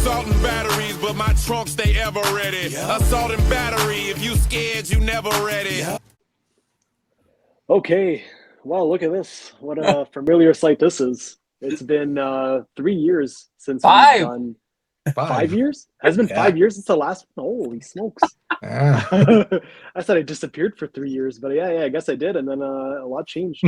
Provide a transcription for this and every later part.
assault and batteries, but my trunk stay ever ready. Assault and battery, if you scared, you never ready. Okay, wow, look at this. What a familiar sight this is. It's been 3 years since we've done 5 years? Has it been 5 years since the last one? Holy smokes. I said I disappeared for 3 years, but yeah, I guess I did, and then a lot changed.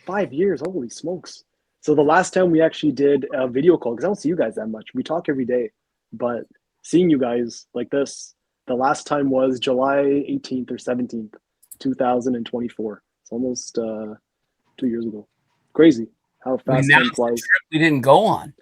5 years, holy smokes. So the last time we actually did a video call, because I don't see you guys that much. We talk every day, but seeing you guys like this, the last time was July 18th or 17th, 2024. It's almost 2 years ago. Crazy how fast time flies. We didn't go on.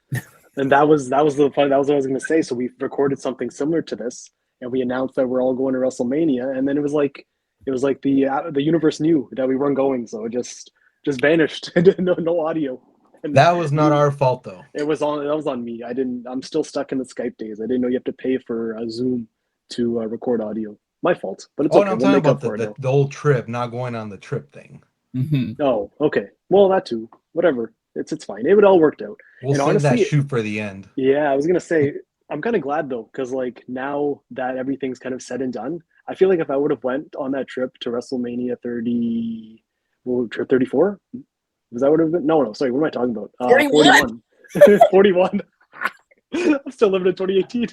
And that was what I was going to say. So we recorded something similar to this, and we announced that we're all going to WrestleMania, and then it was like the universe knew that we weren't going, so it just vanished. no audio. And that was not our fault though. That was on me. I'm still stuck in the Skype days. I didn't know you have to pay for a Zoom to record audio. My fault, but it's okay. I'm talking about the old trip, not going on the trip thing. Mm-hmm. Oh, okay. Well, that too. Whatever. It's fine. It would all worked out. We'll save that shoot for the end. Yeah, I was gonna say I'm kind of glad though, because like now that everything's kind of said and done, I feel like if I would have went on that trip to WrestleMania 34, was that would have been? No, sorry. What am I talking about? 41. 41. I'm still living in 2018.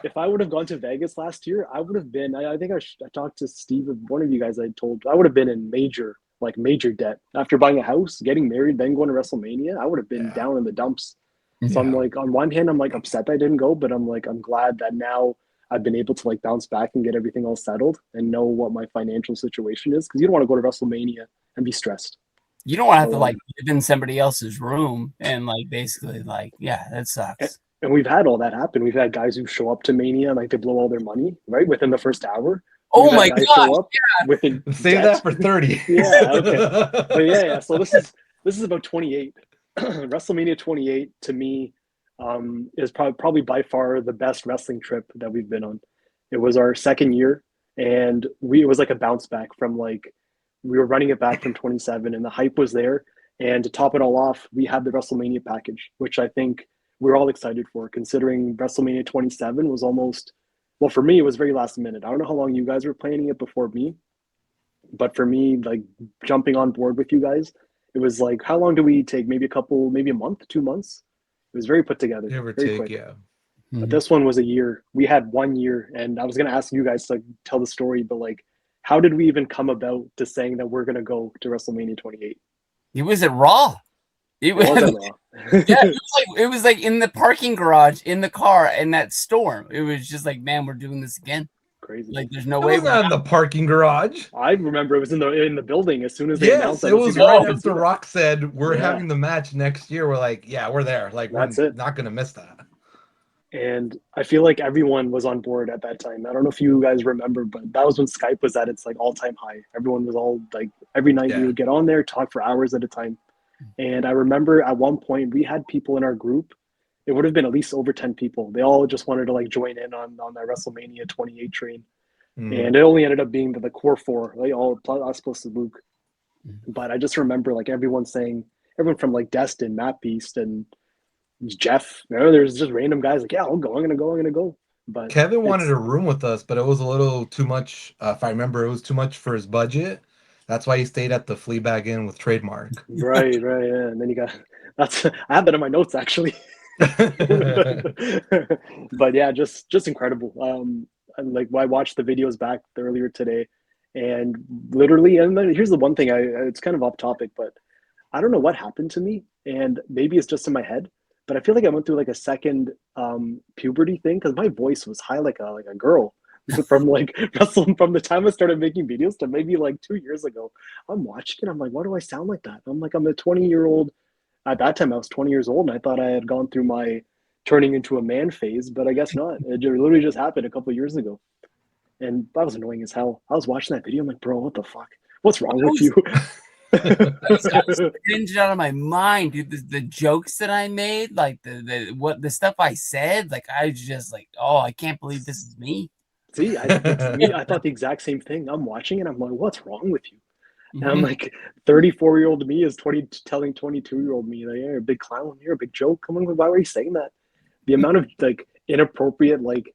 If I would have gone to Vegas last year, I would have been. I think I talked to Steve, one of you guys. I would have been in major debt after buying a house, getting married, then going to WrestleMania. I would have been down in the dumps. So I'm like, on one hand, I'm like upset that I didn't go, but I'm glad that now I've been able to like bounce back and get everything all settled and know what my financial situation is, because you don't want to go to WrestleMania and be stressed. You don't want to have to like live in somebody else's room and like basically like, yeah, that sucks. And we've had all that happen. We've had guys who show up to Mania and like they blow all their money right within the first hour. Oh my god! Yeah. Save that for 30. Yeah, okay. But yeah. So this is about 28. WrestleMania 28 to me is probably by far the best wrestling trip that we've been on. It was our second year, and it was like a bounce back from like we were running it back from 27, and the hype was there. And to top it all off, we had the WrestleMania package, which I think we're all excited for, considering WrestleMania 27 was almost, well, for me, it was very last minute. I don't know how long you guys were planning it before me, but for me, like jumping on board with you guys, it was like, how long do we take? Maybe a month, 2 months. It was very put together. Give or very take, quick. yeah. But this one was a year. We had 1 year, and I was going to ask you guys to tell the story, but like, how did we even come about to saying that we're going to go to WrestleMania 28? It was at Raw. It was Raw. Yeah, it was like in the parking garage, in the car, in that storm. It was just like, man, we're doing this again. Crazy. Like, there's no way. It was not in the parking garage. I remember it was in the building as soon as they announced it was right after Rock said we're having the match next year. We're like, yeah, we're there. Like, we're not going to miss that. And I feel like everyone was on board at that time. I don't know if you guys remember, but that was when Skype was at its like all-time high. Everyone was all like, every night we would get on there, talk for hours at a time. And I remember at one point we had people in our group. It would have been at least over 10 people. They all just wanted to like join in on that WrestleMania 28 train. And it only ended up being the core four, like all us plus Luke. But I just remember like everyone from like Destin, Matt Beast, and Jeff. There's just random guys like, yeah, I'm gonna go. But Kevin wanted a room with us, but it was a little too much. If I remember, it was too much for his budget. That's why he stayed at the Fleabag Inn with Trademark. Right, yeah. And then I have that in my notes actually. But yeah, just incredible. And like I watched the videos back earlier today, and literally, and then here's the one thing it's kind of off topic, but I don't know what happened to me, and maybe it's just in my head, but I feel like I went through like a second puberty thing, because my voice was high like a girl from like wrestling from the time I started making videos to maybe like 2 years ago. I'm watching it, I'm like, why do I sound like that? I'm like, I'm a 20-year-old. At that time, I was 20 years old, and I thought I had gone through my turning into a man phase, but I guess not. It literally just happened a couple of years ago, and that was annoying as hell. I was watching that video, I'm like, bro, what the fuck? What's wrong with you? I was cringed out of my mind, dude. The jokes that I made, like the stuff I said, like I was just like, oh, I can't believe this is me. See, I thought the exact same thing. I'm watching it, I'm like, what's wrong with you? And I'm like, 34-year-old me is telling 22-year-old me, like, "Yeah, you're a big clown, you're a big joke. Come on, why were you saying that?" The amount of like inappropriate, like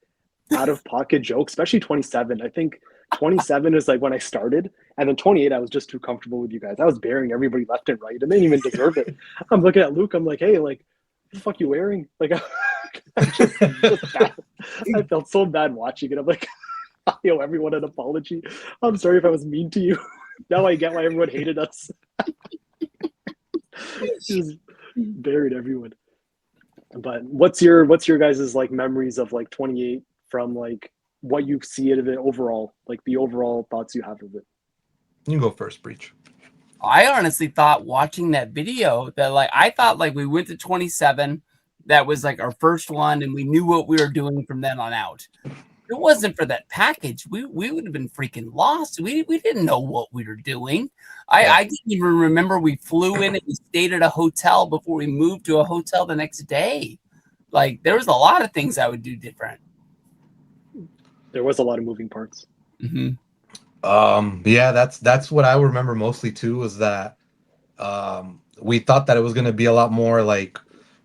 out of pocket jokes, especially 27. I think 27 is like when I started, and then 28, I was just too comfortable with you guys. I was burying everybody left and right, and they didn't even deserve it. I'm looking at Luke. I'm like, "Hey, like, what the fuck you wearing?" Like, just bad. I felt so bad watching it. I'm like, "I owe everyone an apology. I'm sorry if I was mean to you." Now I get why everyone hated us. Just buried everyone. But what's your guys' like memories of like 28 from like what you see of it overall, like the overall thoughts you have of it? You can go first, Breach. I honestly thought watching that video that like I thought like we went to 27, that was like our first one, and we knew what we were doing from then on out. If it wasn't for that package, we would have been freaking lost. We didn't know what we were doing. I didn't even remember we flew in and we stayed at a hotel before we moved to a hotel the next day. Like there was a lot of things I would do different. There was a lot of moving parts. Yeah, that's what I remember mostly too, was that we thought that it was gonna be a lot more like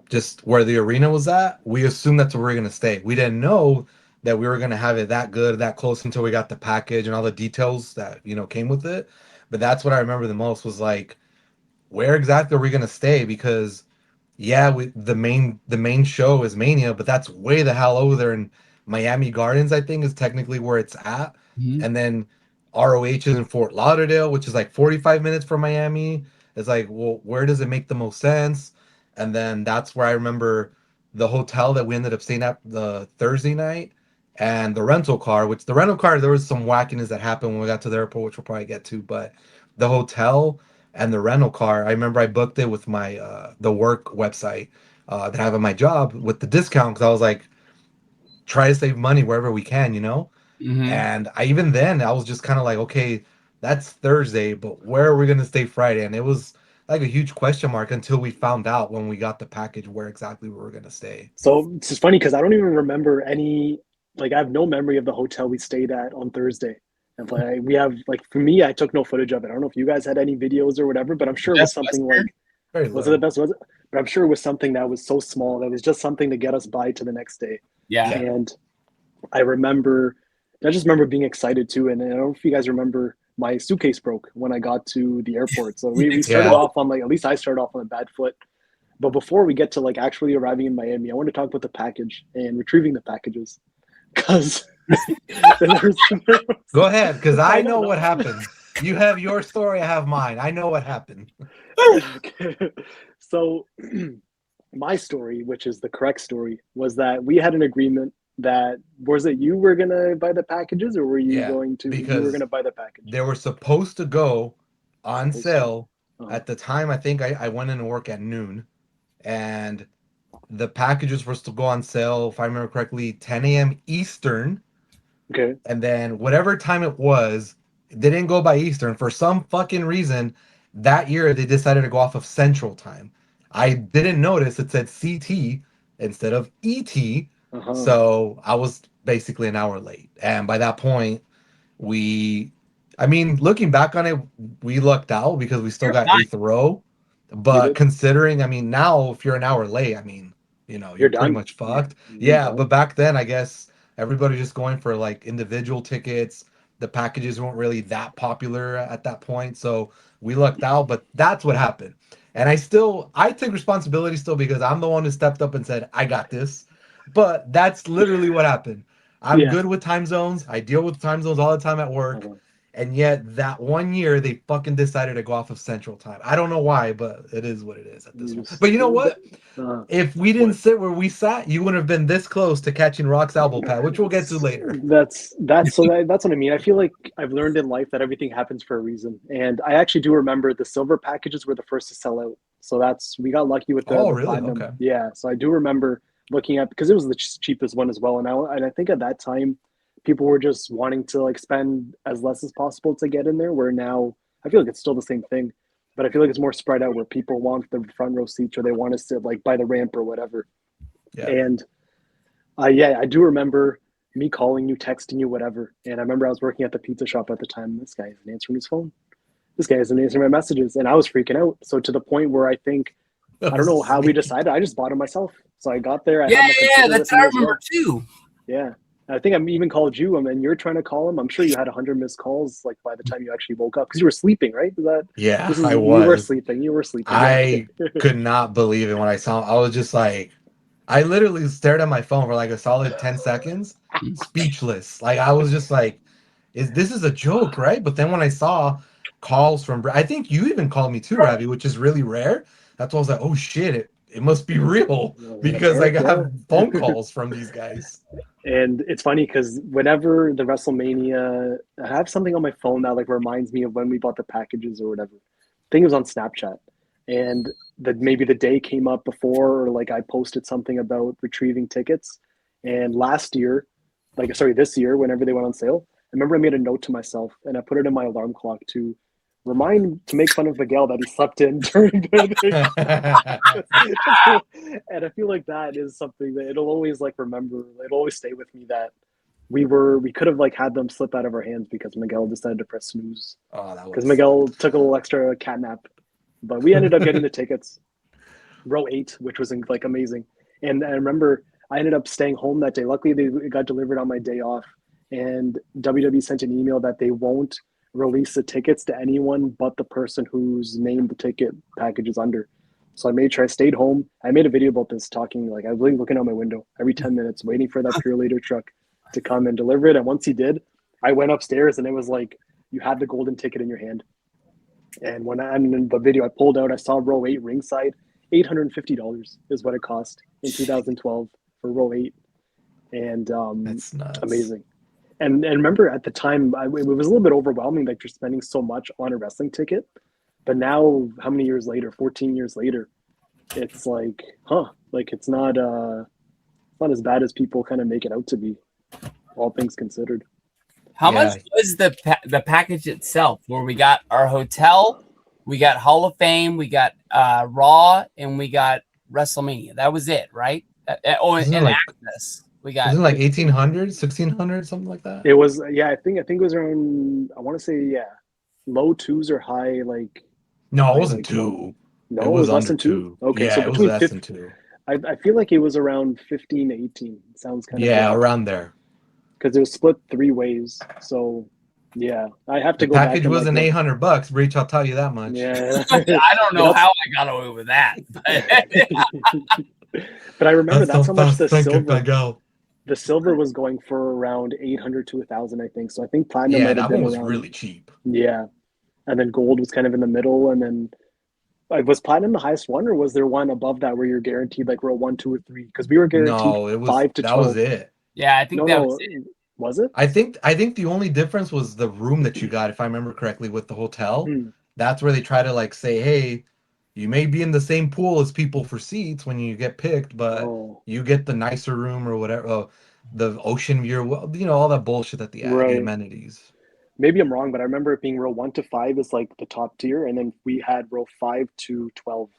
just where the arena was at. We assumed that's where we were gonna stay. We didn't know that we were gonna have it that good, that close until we got the package and all the details that came with it. But that's what I remember the most, was like, where exactly are we gonna stay? Because yeah, the main show is Mania, but that's way the hell over there in Miami Gardens, I think is technically where it's at. And then ROH is in Fort Lauderdale, which is like 45 minutes from Miami. It's like, well, where does it make the most sense? And then that's where I remember the hotel that we ended up staying at the Thursday night, and the rental car, which the rental car, there was some wackiness that happened when we got to the airport, which we'll probably get to, but the hotel and the rental car, I remember I booked it with my the work website that I have at my job with the discount, because I was like, try to save money wherever we can. And even then I was just kind of like, okay, that's Thursday, but where are we going to stay Friday? And it was like a huge question mark until we found out when we got the package where exactly we were going to stay. So it's just funny because I don't even remember any, like, I have no memory of the hotel we stayed at on Thursday. And like, we have, like, for me, I took no footage of it. I don't know if you guys had any videos or whatever, but I'm sure it was something like, Very was it the best? Was it? But I'm sure it was something that was so small that was just something to get us by to the next day. Yeah. And I just remember being excited too. And I don't know if you guys remember, my suitcase broke when I got to the airport. So we started off on, like, at least I started off on a bad foot. But before we get to like actually arriving in Miami, I want to talk about the package and retrieving the packages, because Go ahead, because I know what happened. You have your story, I have mine. I know what happened. Okay. So my story, which is the correct story, was that we had an agreement that, was it you were gonna buy the packages, or were you going to? You were gonna buy the package. They were supposed to go on sale at the time. I think I went into work at noon, and the packages were to go on sale, if I remember correctly, 10 a.m. Eastern. Okay. And then whatever time it was, they didn't go by Eastern. For some fucking reason, that year they decided to go off of Central Time. I didn't notice it said CT instead of ET. So I was basically an hour late. And by that point, looking back on it, we lucked out because we still got eighth row. But considering, now if you're an hour late, you're pretty much fucked. Yeah, but back then, I guess everybody's just going for like individual tickets. The packages weren't really that popular at that point, so we lucked out. But that's what happened, and I take responsibility still, because I'm the one who stepped up and said, "I got this." But that's literally what happened. I'm good with time zones. I deal with time zones all the time at work. And yet that one year they fucking decided to go off of Central Time. I don't know why, but it is what it is at this point. But you know what? If we didn't sit where we sat, you wouldn't have been this close to catching Rock's elbow pad, which we'll get to later. That's what I mean. I feel like I've learned in life that everything happens for a reason. And I actually do remember the silver packages were the first to sell out. So we got lucky with the platinum. Okay. Yeah. So I do remember looking at, because it was the cheapest one as well. And I think at that time, people were just wanting to like spend as less as possible to get in there, where now I feel like it's still the same thing, but I feel like it's more spread out, where people want the front row seats, or they want to sit like by the ramp or whatever. And I do remember me calling you, texting you, whatever. And I remember I was working at the pizza shop at the time. This guy isn't answering his phone. this guy isn't answering my messages. And I was freaking out. So to the point where I think, I don't know how we decided. I just bought it myself. So I got there. I had my computer that's with what I me as well. remember too. Yeah. I think I even called you, and you're trying to call him. I'm sure you had 100 missed calls like by the time you actually woke up because you were sleeping, right? Yeah, I You were was. sleeping. You were sleeping. I could not believe it when I saw him. I was just like, I literally stared at my phone for like a solid 10 seconds, speechless. Like I was just like, this is a joke, right? But then when I saw calls from, I think you even called me too, Ravi, which is really rare. That's why I was like, oh shit, it must be real because I got phone calls from these guys. And it's funny because whenever the Wrestlemania, I have something on my phone that like reminds me of when we bought the packages or whatever. I think it was on Snapchat, and that maybe the day came up before, or like I posted something about retrieving tickets. And last year, this year, whenever they went on sale, I remember I made a note to myself and I put it in my alarm clock to make fun of Miguel that he slept in during the and I feel like that is something that it'll always like remember. It'll always stay with me that we could have like had them slip out of our hands because Miguel decided to press snooze. Oh, that Because was Miguel took a little extra cat nap, but we ended up getting the tickets, row 8, which was like amazing. And I remember I ended up staying home that day. Luckily, it got delivered on my day off, and WWE sent an email that they won't release the tickets to anyone but the person whose name the ticket package is under. So I made sure I stayed home. I made a video about this, talking like I was looking out my window every 10 minutes, waiting for that Pure Leader truck to come and deliver it. And once he did, I went upstairs, and it was like you had the golden ticket in your hand. And when in the video I pulled out, I saw row 8 ringside. $850 is what it cost in 2012 for row 8, and that's nuts. amazing. And remember at the time, it was a little bit overwhelming that you're spending so much on a wrestling ticket. But now, how many years later? 14 years later, it's like, like it's not as bad as people kind of make it out to be, all things considered. How much was the package itself? Where we got our hotel, we got Hall of Fame, we got Raw, and we got WrestleMania. That was it, right? And access. We got. Wasn't it like 1800, 1600, something like that? It was, yeah. I think it was around. I want to say, yeah, low 2s or high like. No, it wasn't 2. No, it was less under than 2. Okay, yeah, so it was between less than 2. I feel like it was around 15 to 18. It sounds kind of around there. Because it was split 3 ways. So yeah, I have to go back. The package back wasn't like, $800, Breech. I'll tell you that much. Yeah, I don't know how I got away with that. But I remember that's how much the silver. The silver was going for around 800 to 1,000, I think. So I think platinum might have been was around, really cheap. Yeah, and then gold was kind of in the middle, and then was platinum the highest one, or was there one above that where you're guaranteed like row 1, 2, or 3? Because we were guaranteed it was 5 to 12. That was it. Yeah, I think that was it. Was it? I think the only difference was the room that you got, if I remember correctly, with the hotel. That's where they try to like say, hey, you may be in the same pool as people for seats when you get picked, but you get the nicer room or whatever, the ocean view, all that bullshit that the amenities. Maybe I'm wrong, but I remember it being row 1 to 5 is like the top tier, and then we had row 5 to 12,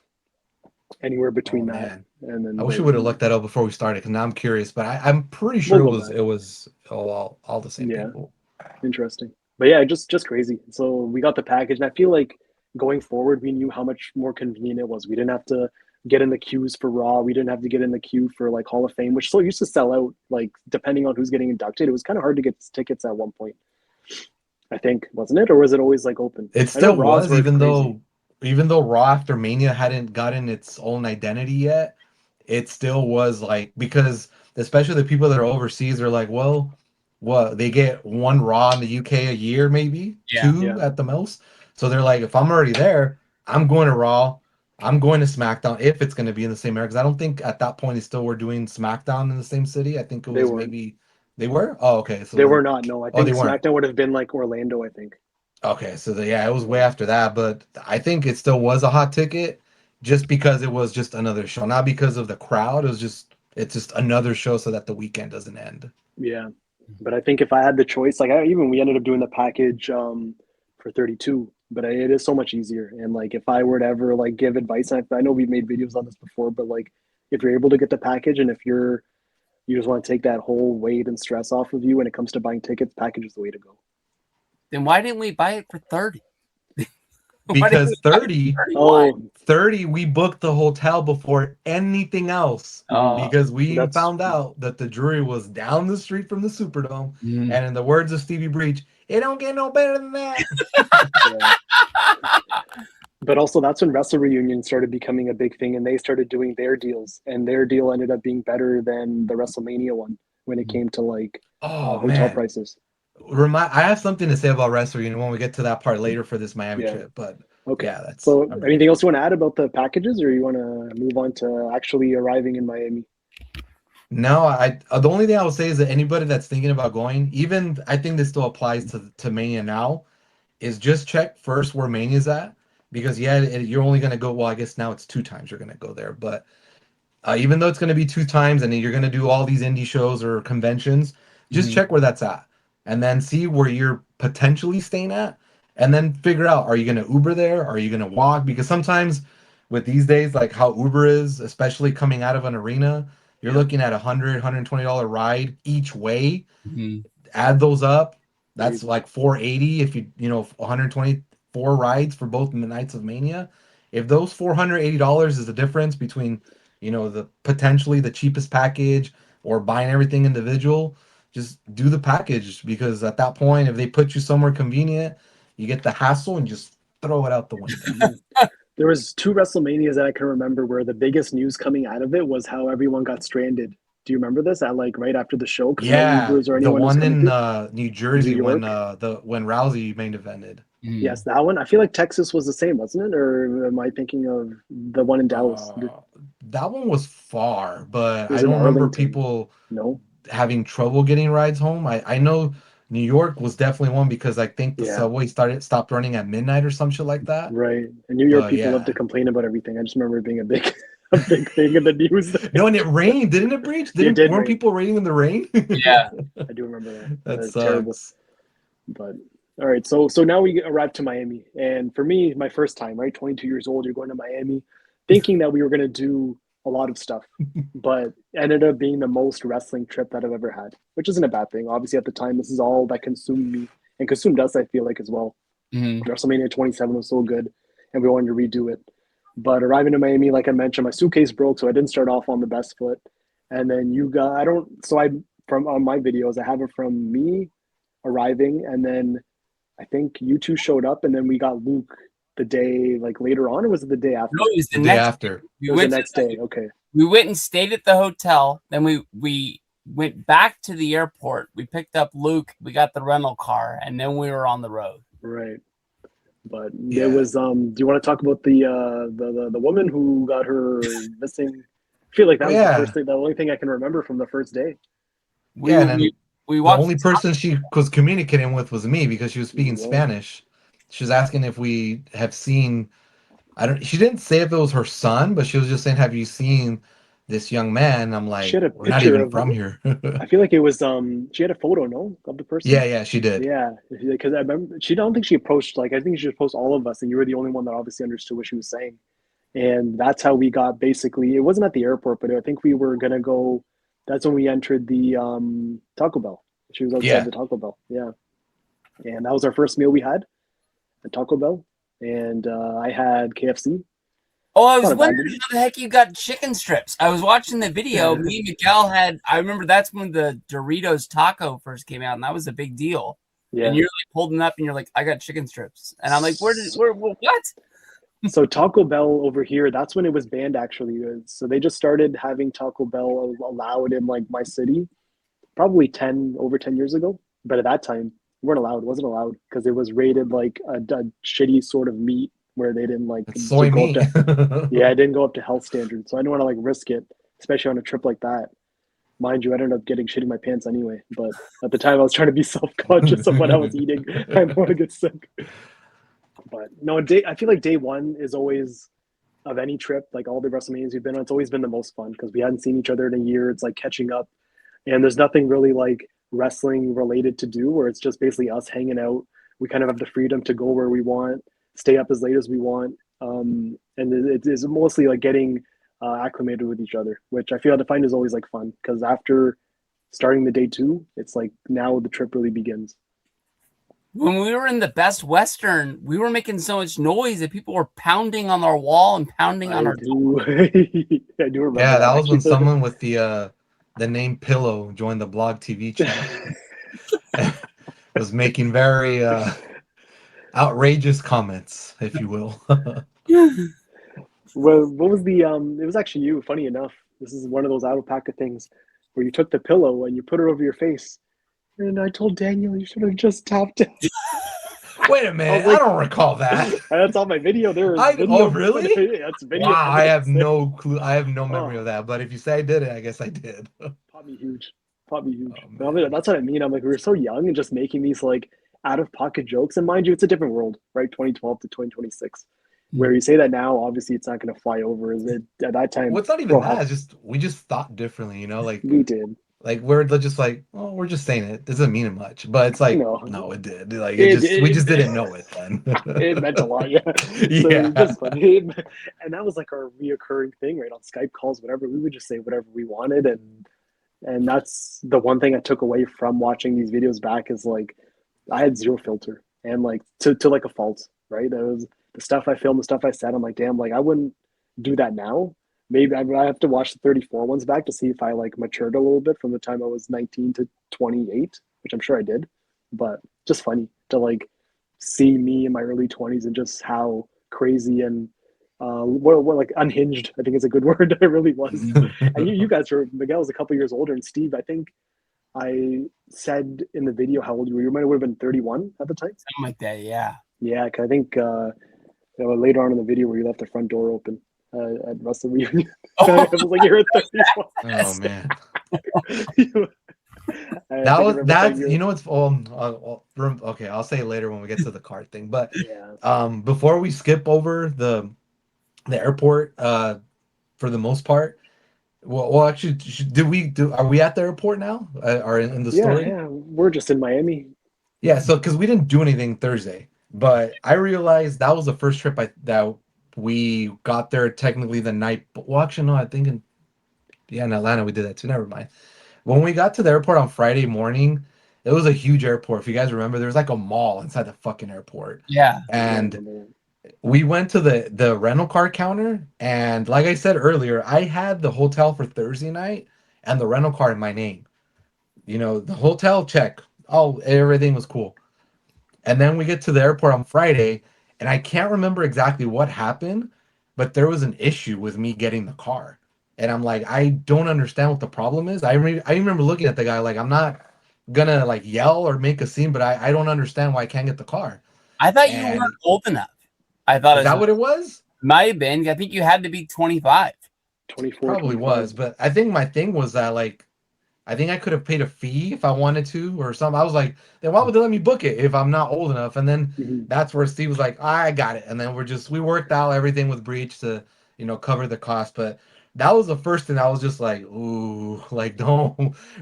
anywhere between that. Man. And then I wish we would have looked that up before we started, because now I'm curious, but I'm pretty sure it was all the same people. Interesting. But yeah, just crazy. So we got the package, and I feel like going forward, we knew how much more convenient it was. We didn't have to get in the queues for Raw. We didn't have to get in the queue for like Hall of Fame, which still used to sell out. Like depending on who's getting inducted, it was kind of hard to get tickets at one point. I think, wasn't it, or was it always like open? It still was, even though Raw after Mania hadn't gotten its own identity yet. It still was like, because especially the people that are overseas are like, well, what, they get one Raw in the UK a year, maybe 2 at the most. So they're like, if I'm already there, I'm going to Raw, I'm going to SmackDown, if it's going to be in the same area. Because I don't think at that point they still were doing SmackDown in the same city. I think it was maybe they were. Oh, okay. So they were not. No, I think SmackDown would have been like Orlando, I think. Okay, so it was way after that, but I think it still was a hot ticket, just because it was just another show, not because of the crowd. It's just another show, so that the weekend doesn't end. Yeah, but I think if I had the choice, like we ended up doing the package for 32, but it is so much easier. And like if I were to ever like give advice, and I know we've made videos on this before, but like if you're able to get the package, and if you just want to take that whole weight and stress off of you when it comes to buying tickets, package is the way to go. Then why didn't we buy it for 30? because 30, 31? 30, we booked the hotel before anything else because we found out that the jury was down the street from the Superdome. And in the words of StevieBreech, it don't get no better than that. Yeah. But also, that's when Wrestle Reunion started becoming a big thing, and they started doing their deals, and their deal ended up being better than the Wrestlemania one when it came to like hotel prices. I have something to say about Wrestle Reunion when we get to that part later for this Miami trip, but okay. Yeah, that's so. Anything else you want to add about the packages, or you want to move on to actually arriving in Miami? No, the only thing I will say is that anybody that's thinking about going, even I think this still applies to Mania now, is just check first where Mania's at, because you're only gonna go. Well, I guess now it's 2 times you're gonna go there, but even though it's gonna be 2 times and you're gonna do all these indie shows or conventions, just check where that's at, and then see where you're potentially staying at, and then figure out, are you gonna Uber there? Are you gonna walk? Because sometimes with these days, like how Uber is, especially coming out of an arena, you're looking at $120 ride each way. Add those up, that's like $480 if you 124 rides for both in the nights of Mania. If those $480 is the difference between the potentially the cheapest package or buying everything individual, just do the package, because at that point, if they put you somewhere convenient, you get the hassle and just throw it out the window. There was 2 WrestleManias that I can remember where the biggest news coming out of it was how everyone got stranded. Do you remember this? At like right after the show? Yeah, No Ubers or the anyone was one in through? New Jersey New when York? when Rousey main evented. Yes, that one. I feel like Texas was the same, wasn't it? Or am I thinking of the one in Dallas? That one was far, but It was I in don't remember Arlington. people No? having trouble getting rides home. I know New York was definitely one, because I think the Yeah, subway stopped running at midnight or some shit like that. right. And New York But people love to yeah. complain about everything. I just remember it being a big, a big thing in the news. No, and it rained, didn't it, Breach? It did Weren't rain. people raining in the rain? Yeah. I do remember that. That That's terrible. sucks. But all right, so now we arrived to Miami, and for me, my first time, right, 22 years old, you're going to Miami, thinking that we were going to do a lot of stuff, but ended up being the most wrestling trip that I've ever had, which isn't a bad thing. Obviously, at the time, this is all that consumed me and consumed us. I feel like as well. WrestleMania 27 was so good, and we wanted to redo it. But arriving to Miami, like I mentioned, my suitcase broke, so I didn't start off on the best foot. And then you got, I don't, so I, from on my videos, I have it from me arriving, and then I think you two showed up, and then we got Luke the day like later on, or was it the day after? No, it was The day after. It was the next day. Okay. We went and stayed at the hotel. Then we went back to the airport. We picked up Luke. We got the rental car, and then we were on the road. Right. But there was do you want to talk about the woman who got her missing? I feel like that was the first thing, the only thing I can remember from the first day. We watched the only person she was communicating with was me, because she was speaking Spanish. She was asking if we have seen, she didn't say if it was her son, but she was just saying, have you seen this young man? I'm like, She had a we're not picture even of from here. I feel like it was she had a photo, no, of the person. Yeah, she did. Yeah, because I remember I don't think she approached, like, I think she just approached all of us, and you were the only one that obviously understood what she was saying. And that's how we got, basically, it wasn't at the airport, but I think we were gonna go, that's when we entered the Taco Bell. She was outside the Taco Bell. Yeah. And that was our first meal we had at Taco Bell. And I had KFC. Oh, I was wondering how the heck you got chicken strips. I was watching the video. Me and Miguel I remember that's when the Doritos taco first came out, and that was a big deal. Yeah. And you're like holding up and you're like, I got chicken strips. And I'm like, what? So Taco Bell over here, that's when it was banned, actually. So they just started having Taco Bell allowed in like my city, probably over 10 years ago. But at that time, we weren't allowed. It wasn't allowed because it was rated like a shitty sort of meat where they didn't like soy meat. Yeah, it didn't go up to health standards. So I didn't want to like risk it, especially on a trip like that. Mind you, I ended up getting shit in my pants anyway. But at the time, I was trying to be self-conscious of what I was eating. I didn't want to get sick. But no, I feel like day one is always, of any trip, like all the WrestleManias we've been on, it's always been the most fun because we hadn't seen each other in a year. It's like catching up, and there's nothing really like wrestling related to do, where it's just basically us hanging out. We kind of have the freedom to go where we want, stay up as late as we want, and it is mostly like getting acclimated with each other, which I find is always like fun because after starting the day two, it's like now the trip really begins. When we were in the Best Western, we were making so much noise that people were pounding on our wall and pounding on I our do. I do remember Yeah, that was when actually. someone with the name Pillow joined the blog TV chat. Was making very outrageous comments, if you will. Well, what was the it was actually you, funny enough. This is one of those alpaca things where you took the pillow and you put it over your face. And I told Daniel you should have just tapped it. Wait a I was minute, I like, don't recall that. that's on my video. There is Oh video. really? That's video Wow, I have evidence. no clue. I have no memory Oh, of that. But if you say I did it, I guess I did. pop me huge. Pop me huge. Oh But I mean, man. that's what I mean. I'm like, we were so young and just making these like out of pocket jokes. And mind you, it's a different world, right? 2012 to 2026. Where you say that now, obviously it's not going to fly over. Is it at that time? Well, it's not even Bro, that. It's just we just thought differently, we did. like we're just like, oh, we're just saying it. It doesn't mean it much, but it's like, No, no, it did. Like it we it, just didn't know it then. it meant a lot, yeah. So it was Yeah. just funny, and that was like our reoccurring thing, right? On Skype calls, whatever, we would just say whatever we wanted, and that's the one thing I took away from watching these videos back is like I had zero filter and like to like a fault, right? That was the stuff I filmed, the stuff I said. I'm like, damn, like I wouldn't do that now. Maybe I have to watch the 34 ones back to see if I like matured a little bit from the time I was 19 to 28, which I'm sure I did. But just funny to like see me in my early 20s and just how crazy and what like unhinged I think is a good word. I really was. And you guys were Miguel was a couple years older, and Steve, I think I said in the video how old you were. You might have been 31 at the time. Something like that, yeah. Yeah, 'cause I think later on in the video where you left the front door open at Wrestle Reunion, I was like, "You're at 31." Oh man. I think I remember That's saying you know it's okay, I'll say it later when we get to the card thing. But yeah, before we skip over the airport for the most part, well actually are we at the airport now? Are in the yeah, story? yeah. We're just in Miami. Yeah, so because we didn't do anything Thursday, but I realized that was the first trip that we got there technically the night. Well, actually, no, I think in Atlanta we did that too. Never mind. When we got to the airport on Friday morning, it was a huge airport. If you guys remember, there was like a mall inside the fucking airport, Yeah. Yeah, I and remember we went to the rental car counter, and like I said earlier, I had the hotel for Thursday night and the rental car in my name. The hotel check. Oh, everything was cool. And then we get to the airport on Friday, and I can't remember exactly what happened, but there was an issue with me getting the car. And I'm like, I don't understand what the problem is. I remember looking at the guy like, I'm not gonna like yell or make a scene, but I don't understand why I can't get the car. I thought you weren't And old enough. I thought is it that what it was? might have been. I think you had to be 25. 24, Probably 25. was, but I think my thing was that like I think I could have paid a fee if I wanted to or something. I was like, then why would they let me book it if I'm not old enough? And then Mhm. that's where Steve was like, I got it. And then we worked out everything with Breech to, cover the cost. But that was the first thing I was just like, ooh, like don't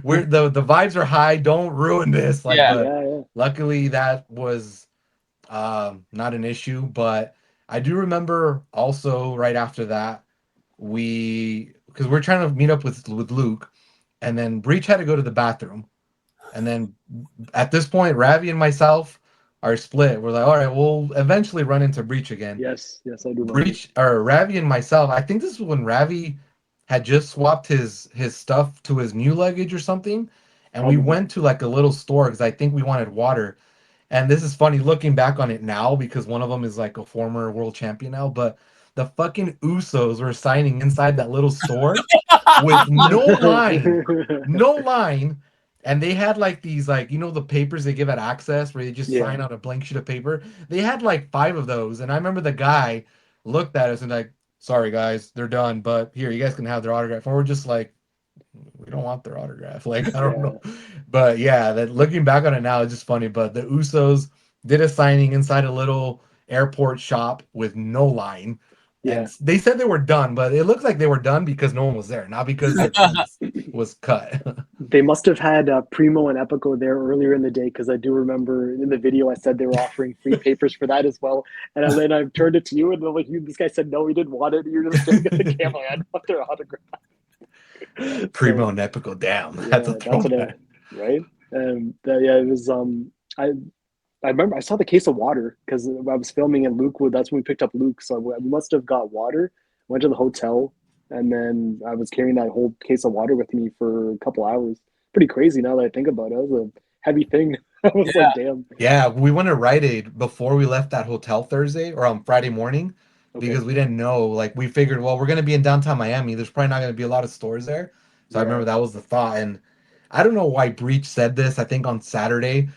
the vibes are high, don't ruin this. Like, Yeah. but Yeah, yeah. luckily that was not an issue. But I do remember also right after that, because we're trying to meet up with Luke, and then Breach had to go to the bathroom. And then at this point, Ravi and myself are split. We're like, all right, we'll eventually run into Breach again. Yes, yes, I do remember. Breach or Ravi and myself, I think this is when Ravi had just swapped his stuff to his new luggage or something. And we Probably. went to like a little store because I think we wanted water. And this is funny looking back on it now because one of them is like a former world champion now, but the fucking Usos were signing inside that little store with no line, and they had like these like the papers they give at Access where you just Yeah. sign on a blank sheet of paper. They had like 5 of those, and I remember the guy looked at us and like, "Sorry guys, they're done, but here you guys can have their autograph." And we're just like, we don't want their autograph. Like, I don't Yeah. know. But yeah, that looking back on it now, it's just funny. But the Usos did a signing inside a little airport shop with no line. And Yeah. they said they were done, but it looks like they were done because no one was there, not because their time was cut. They must have had Primo and Epico there earlier in the day because I do remember in the video I said they were offering free papers for that as well. And then I turned it to you and like this guy said no, he didn't want it. And you're just staring at the camera. I don't want their autograph. Primo So and Epico down. That's a yeah, that's what throwback. right. Yeah, it was I I remember I saw the case of water because I was filming in Lukewood. That's when we picked up Luke. So we must have got water, went to the hotel, and then I was carrying that whole case of water with me for a couple hours. Pretty crazy now that I think about it. It was a heavy thing. I was Yeah. like, damn. Yeah, we went to Rite Aid before we left that hotel Thursday or on Friday morning Okay. because we didn't know. Like we figured, well, we're gonna be in downtown Miami. There's probably not gonna be a lot of stores there. So I Yeah. remember that was the thought. And I don't know why Breach said this. I think on Saturday,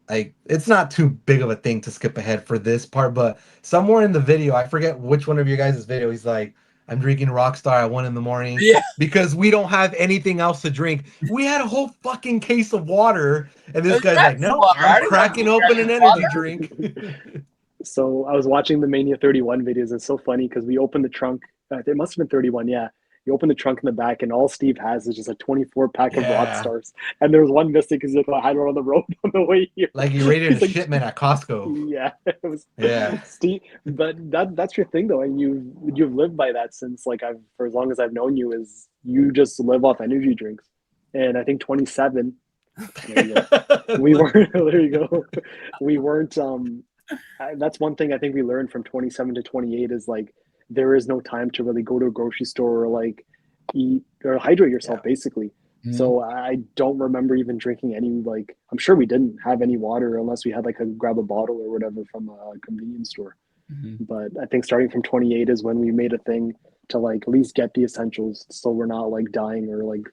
like it's not too big of a thing to skip ahead for this part, but somewhere in the video, I forget which one of your guys' video, he's like, I'm drinking Rockstar at 1 a.m. Yeah. because we don't have anything else to drink. We had a whole fucking case of water, and this guy's like, That's no, water. I I'm didn't know cracking you open drank an energy water. drink. So I was watching the Mania 31 videos. It's so funny because we opened the trunk. It must have been 31, yeah. You open the trunk in the back, and all Steve has is just a 24 pack of Yeah. Rockstars. And there was one missing because I had it on the road on the way here. Like he rated a He's like, shipment at Costco. yeah, it was Yeah. Steve. But that's your thing though, and you've lived by that since like I've for as long as I've known you. Is you just live off energy drinks, and I think 27. There you go. We weren't. There you go. We weren't. That's one thing I think we learned from 27 to 28 is like there is no time to really go to a grocery store or like eat or hydrate yourself basically. Mhm. So I don't remember even drinking any like I'm sure we didn't have any water unless we had like a grab a bottle or whatever from a convenience store. Mhm. But I think starting from 28 is when we made a thing to like at least get the essentials so we're not like dying or like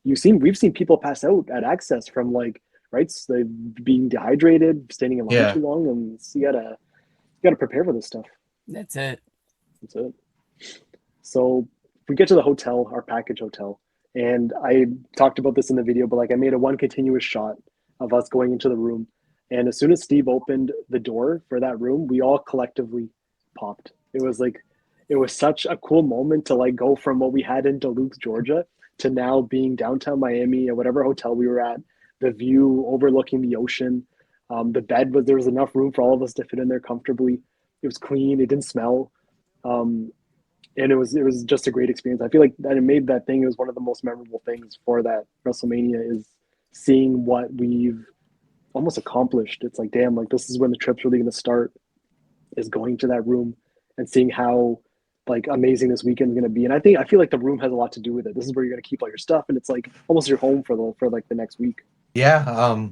we've seen people pass out at Access from like right so they being dehydrated, standing in line Yeah. too long, and so you gotta prepare for this stuff. That's it. That's it. So we get to the hotel, our package hotel, and I talked about this in the video, but like I made a one continuous shot of us going into the room, and as soon as Steve opened the door for that room, we all collectively popped. It was such a cool moment to like go from what we had in Duluth, Georgia, to now being downtown Miami or whatever hotel we were at. The view overlooking the ocean. The bed was there was enough room for all of us to fit in there comfortably. It was clean. It didn't smell. Um, and it was just a great experience. I feel like that it made that thing. It was one of the most memorable things for that WrestleMania is seeing what we've almost accomplished. It's like, damn, like this is when the trip's really going to start. Is going to that room and seeing how like amazing this weekend is going to be. And I feel like the room has a lot to do with it. This is where you're going to keep all your stuff, and it's like almost your home for like the next week. Yeah.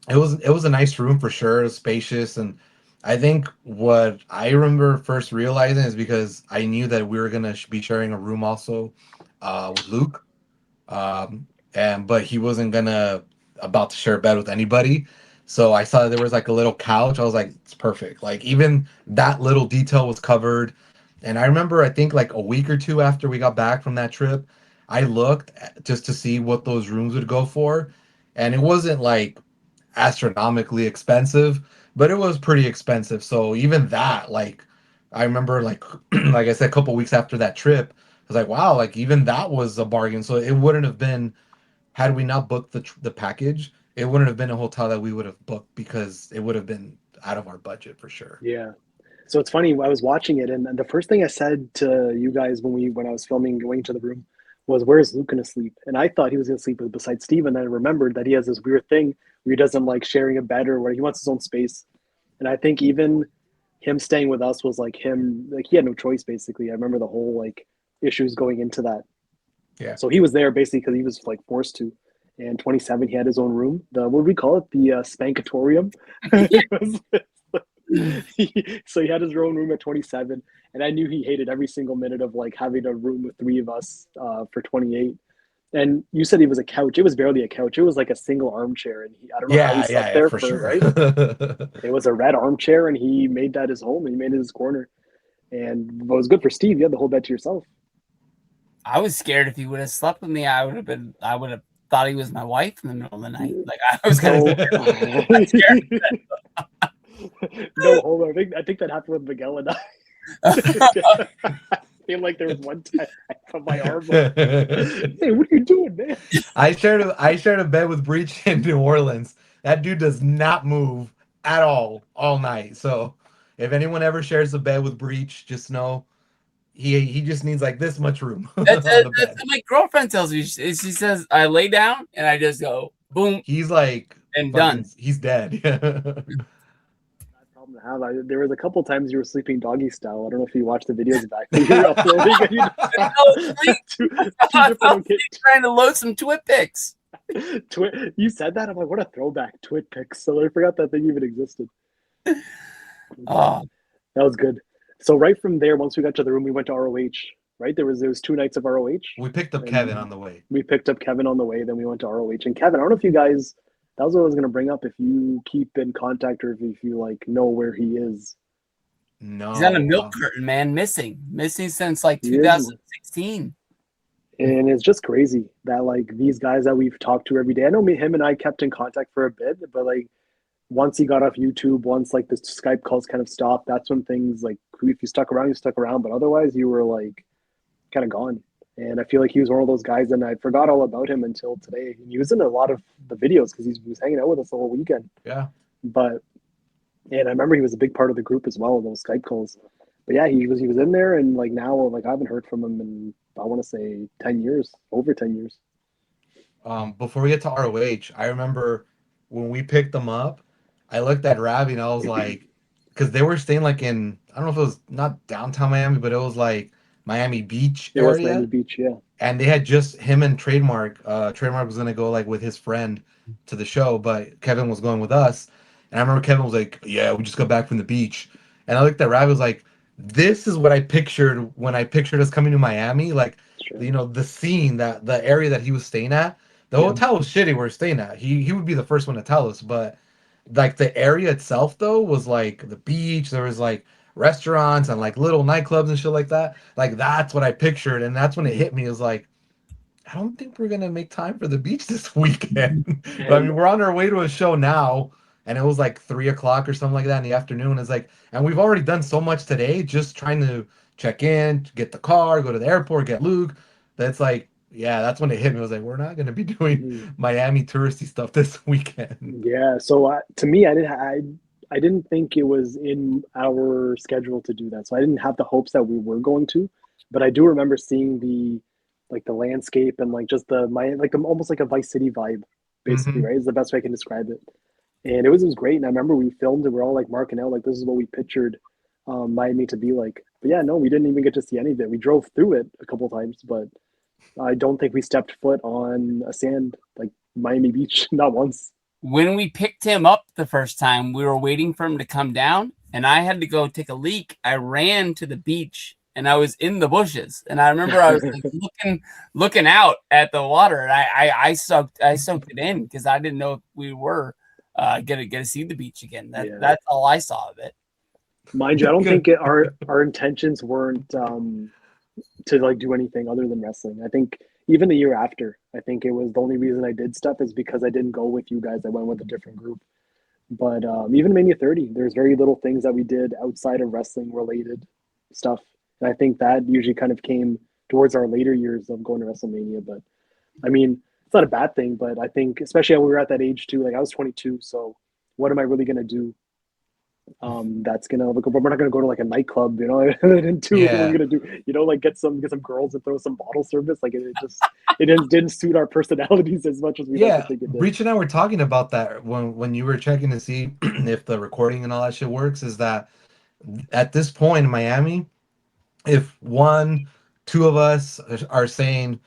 It was a nice room for sure. It was spacious, and I think what I remember first realizing is because I knew that we were gonna be sharing a room also with Luke, and but he wasn't gonna about to share a bed with anybody. So I saw that there was like a little couch. I was like, it's perfect. Like even that little detail was covered. And I remember, I think like a week or two after we got back from that trip, I looked just to see what those rooms would go for, and it wasn't like astronomically expensive, but it was pretty expensive. So even that, like, I remember, like, like I said, a couple weeks after that trip, I was like, wow, like even that was a bargain. So it wouldn't have been had we not booked the package, it wouldn't have been a hotel that we would have booked because it would have been out of our budget for sure. Yeah. So it's funny. I was watching it, and the first thing I said to you guys when I was filming going to the room was, "Where's Luke gonna sleep?" And I thought he was gonna sleep beside Steve, and then I remembered that he has this weird thing where he doesn't like sharing a bed or where he wants his own space. And I think even him staying with us was like him like he had no choice basically. I remember the whole like issues going into that. Yeah. So he was there basically because he was like forced to. And 27, he had his own room. The what do we call it? The spankatorium. So he had his own room at 27, and I knew he hated every single minute of like having a room with three of us for 28. And you said he was a couch. It was barely a couch. It was like a single armchair, and I don't know how he slept there for for sure. right. It was a red armchair, and he made that his home. And he made it his corner, and what was good for Steve, you had the whole bed to yourself. I was scared if he would have slept with me. I would have thought he was my wife in the middle of the night. Like I was So, scared. no, hold on. I think that happened with Miguel and I. I feel like there was one time I put my arm up. Hey, what are you doing, man? I shared a bed with Breach in New Orleans. That dude does not move at all night. So if anyone ever shares a bed with Breach, just know he just needs like this much room on That's the bed. what my girlfriend tells me. She says I lay down and I just go boom. He's like And fucking, done. he's dead. Problem to have. There was a couple times you were sleeping doggy style. I don't know if you watched the videos back when you were uploading. And you two different Trying to load some Twit pics. You said that. I'm like, what a throwback, Twit pics. So I forgot that thing even existed. Oh, That was good. So right from there, once we got to the room, we went to ROH. Right, there was 2 nights of ROH. We picked up And Kevin on the way. We picked up Kevin on the way. Then we went to ROH. And Kevin, I don't know if you guys. That was what I was going to bring up. If you keep in contact or if you like know where he is. No, he's on a milk carton, man. Missing since like 2016. And it's just crazy that like these guys that we've talked to every day. I know him and I kept in contact for a bit, but like once he got off YouTube, once like the Skype calls kind of stopped, that's when things like if you stuck around, you stuck around. But otherwise, you were like kind of gone. And I feel like he was one of those guys, and I forgot all about him until today. And he was in a lot of the videos because he was hanging out with us the whole weekend. Yeah. And I remember he was a big part of the group as well, those Skype calls. But yeah, he was in there, and like now, like I haven't heard from him in I want to say 10 years, over 10 years. Before we get to ROH, I remember when we picked them up, I looked at Ravi and I was like, because they were staying like in, I don't know if it was not downtown Miami, but it was like Miami Beach It area. was Miami Beach, yeah. And they had just him and Trademark. Trademark was gonna go like with his friend to the show, but Kevin was going with us. And I remember Kevin was like, "Yeah, we just got back from the beach." And I looked at Ravi, was like, "This is what I pictured when I pictured us coming to Miami. Like, Sure. you know, the scene, that the area that he was staying at. The hotel was shitty. We were staying at. He would be the first one to tell us, but like the area itself though was like the beach. There was like restaurants and like little nightclubs and shit like that. Like that's what I pictured, and that's when it hit me. It was like, I don't think we're gonna make time for the beach this weekend. I mean, we're on our way to a show now, and it was like 3 o'clock or something like that in the afternoon. It's like, and we've already done so much today, just trying to check in, get the car, go to the airport, get Luke. That's like, yeah, that's when it hit me. I was like, we're not gonna be doing Miami touristy stuff this weekend. Yeah. So to me, I didn't think it was in our schedule to do that. So I didn't have the hopes that we were going to, but I do remember seeing the landscape and like just almost like a Vice City vibe, basically, right? Is the best way I can describe it. And it was great. And I remember we filmed and we're all like marking out like this is what we pictured Miami to be like. But yeah, no, we didn't even get to see any of it. We drove through it a couple times, but I don't think we stepped foot on a sand like Miami Beach, not once. When we picked him up the first time, we were waiting for him to come down, and I had to go take a leak. I ran to the beach, and I was in the bushes. And I remember I was like, looking out at the water, and I soaked it in because I didn't know if we were gonna get to see the beach again. That's all I saw of it. Mind you, I don't think our intentions weren't to like do anything other than wrestling. I think even the year after, I think it was the only reason I did stuff is because I didn't go with you guys. I went with a different group. But even Mania 30, there's very little things that we did outside of wrestling related stuff. And I think that usually kind of came towards our later years of going to WrestleMania. But I mean, it's not a bad thing, but I think especially when we were at that age too, like I was 22. So what am I really going to do? That's gonna look. We're not gonna go to like a nightclub, you know. And two, what we're gonna do, you know, like get some girls and throw some bottle service. Like it didn't suit our personalities as much as we like to think it did. Breech and I were talking about that when you were checking to see if the recording and all that shit works. Is that at this point in Miami, if two of us are saying,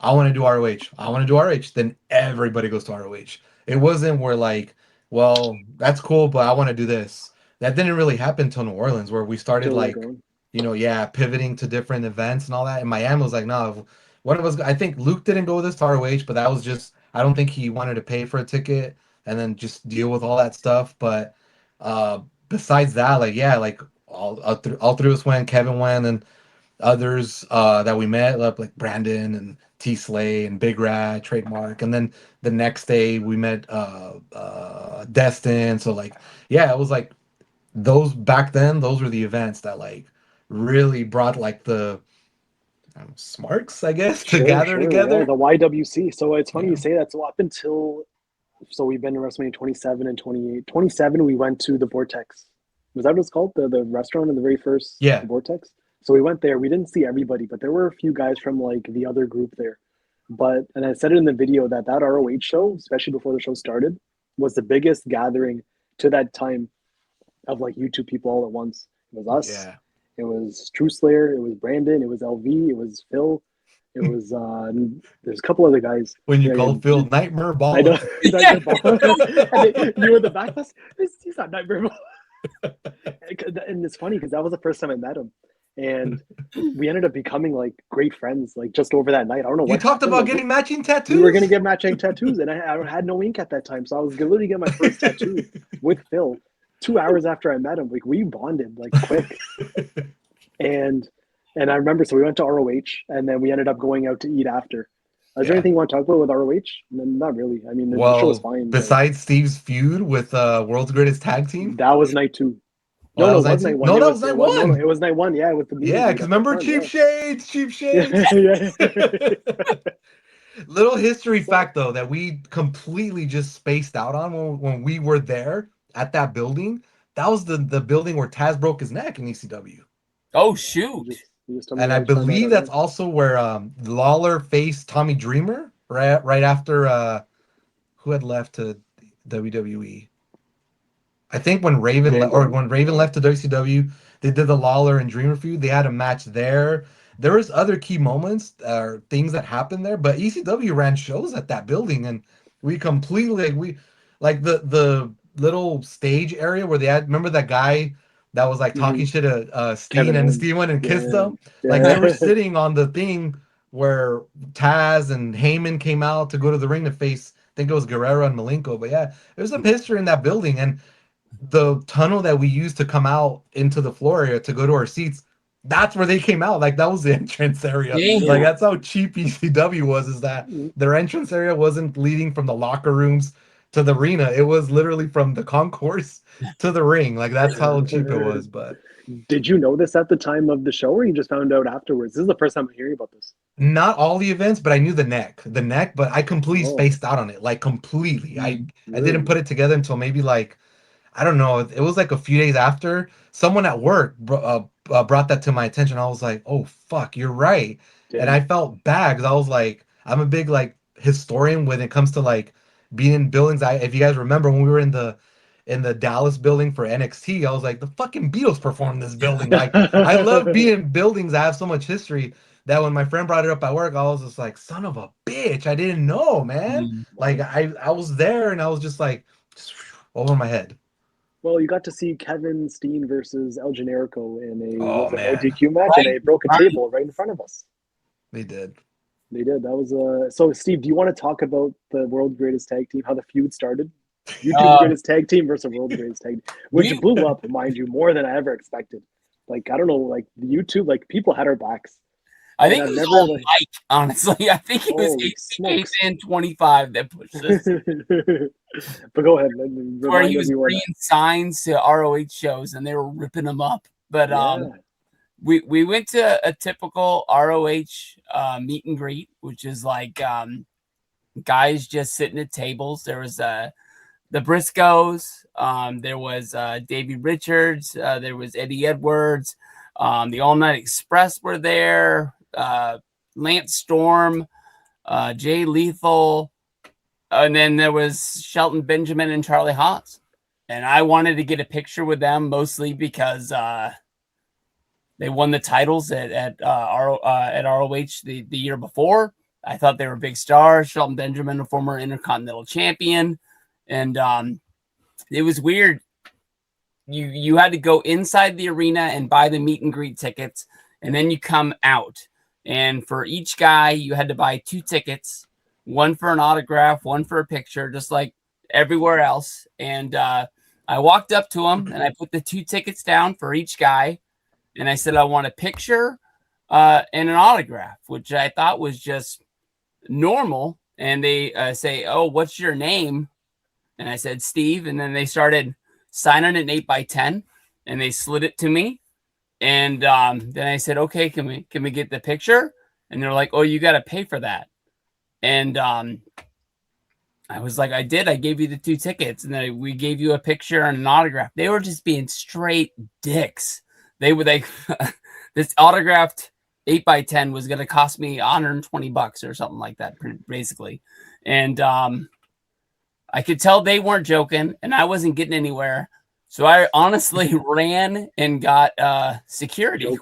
I want to do ROH, then everybody goes to ROH. It wasn't where like, well, that's cool, but I want to do this. That didn't really happen until New Orleans, where we started like, pivoting to different events and all that. And Miami was like, no, one of us, I think Luke didn't go with us to ROH, but that was just, I don't think he wanted to pay for a ticket and then just deal with all that stuff. But besides that, like, yeah, like all three of us went, Kevin went, and others that we met, like Brandon and T Slay and Big Rat, Trademark. And then the next day we met Destin. So like, yeah, it was like, those back then, those were the events that like really brought like the smarks, I guess, to gather together. Yeah, the YWC. So it's funny you say that. So up until, we've been to WrestleMania 27 and 28. 27, we went to the Vortex. Was that what it's called? The restaurant in the very first Vortex? So we went there. We didn't see everybody, but there were a few guys from like the other group there. And I said it in the video that ROH show, especially before the show started, was the biggest gathering to that time of like YouTube people all at once. It was us. Yeah. It was True Slayer. It was Brandon. It was LV. It was Phil. It was there's a couple other guys. When you Yeah, called Phil Nightmare Ball. I know. Nightmare Ball. And you were in the back. He's not Nightmare Ball. And it's funny because that was the first time I met him, and we ended up becoming like great friends. Like just over that night. I don't know You what talked happened. about Like, getting matching tattoos. we were gonna get matching tattoos, and I had no ink at that time, so I was literally getting my first tattoo with Phil 2 hours after I met him. Like we bonded like quick, and I remember, so we went to ROH, and then we ended up going out to eat after. Is there anything you want to talk about with ROH? Not really. I mean, the show was fine. Besides Steve's feud with World's Greatest Tag Team, that was night 2. Oh, No, that it was was night 1. No, It that was was night 1. No, it was night 1. Yeah, with the yeah, because remember Cheap Shades, Cheap Shades. Little history fact though that we completely just spaced out on when we were there at that building. That was the building where Taz broke his neck in ECW. Oh shoot! And I believe that's also where Lawler faced Tommy Dreamer right after who had left to WWE. I think when Raven when Raven left to WCW, they did the Lawler and Dreamer feud. They had a match there. There was other key moments or things that happened there, but ECW ran shows at that building, and we completely like the little stage area where they had. Remember that guy that was like talking shit to Steen, and Steen went and kissed them. Like they were sitting on the thing where Taz and Heyman came out to go to the ring to face. I think it was Guerrero and Malenko, but yeah, there's some history in that building, and the tunnel that we used to come out into the floor area to go to our seats, that's where they came out. Like that was the entrance area. Damn. Like that's how cheap ECW was, is that their entrance area wasn't leading from the locker rooms to the arena. It was literally from the concourse to the ring. Like that's how cheap it was. But did you know this at the time of the show, or you just found out afterwards? This is the first time I'm hearing about this. Not all the events, but I knew the neck, but I completely spaced out on it. Like completely. I didn't put it together until maybe like, I don't know. It was like a few days after someone at work brought that to my attention. I was like, oh, fuck, you're right. Damn. And I felt bad because I was like, I'm a big like historian when it comes to like being in buildings. If you guys remember when we were in the Dallas building for NXT, I was like, the fucking Beatles performed in this building. Like I love being in buildings that have so much history that when my friend brought it up at work, I was just like, son of a bitch. I didn't know, man. Like I was there and I was just like over my head. Well, you got to see Kevin Steen versus El Generico in a no DQ match, and they broke a table right in front of us. They did. That was so. Steve, do you want to talk about the World's Greatest Tag Team? How the feud started? YouTube's Greatest Tag Team versus World's Greatest Tag Team, which blew up, mind you, more than I ever expected. Like I don't know, like YouTube, like people had our backs. I think it was all Mike, honestly. I think it was 8-25 that pushed this. But go ahead. Where he was bringing signs to ROH shows and they were ripping them up. But we went to a typical ROH meet and greet, which is like guys just sitting at tables. There was the Briscoes. There was Davey Richards. There was Eddie Edwards. The All Night Express were there. Lance Storm, Jay Lethal, and then there was Shelton Benjamin and Charlie Haas. And I wanted to get a picture with them mostly because they won the titles at ROH the year before. I thought they were big stars. Shelton Benjamin, a former Intercontinental Champion, and it was weird. You had to go inside the arena and buy the meet and greet tickets, and then you come out. And for each guy, you had to buy 2 tickets, one for an autograph, one for a picture, just like everywhere else. And I walked up to him and I put the 2 tickets down for each guy. And I said, I want a picture and an autograph, which I thought was just normal. And they say, oh, what's your name? And I said, Steve. And then they started signing an 8x10 and they slid it to me. And then I said, okay, can we get the picture? And they're like, oh, you got to pay for that. And I was like, I did. I gave you the 2 tickets. And then we gave you a picture and an autograph. They were just being straight dicks. They this autographed 8x10 was going to cost me $120 or something like that, basically. And I could tell they weren't joking, and I wasn't getting anywhere. So I honestly ran and got security.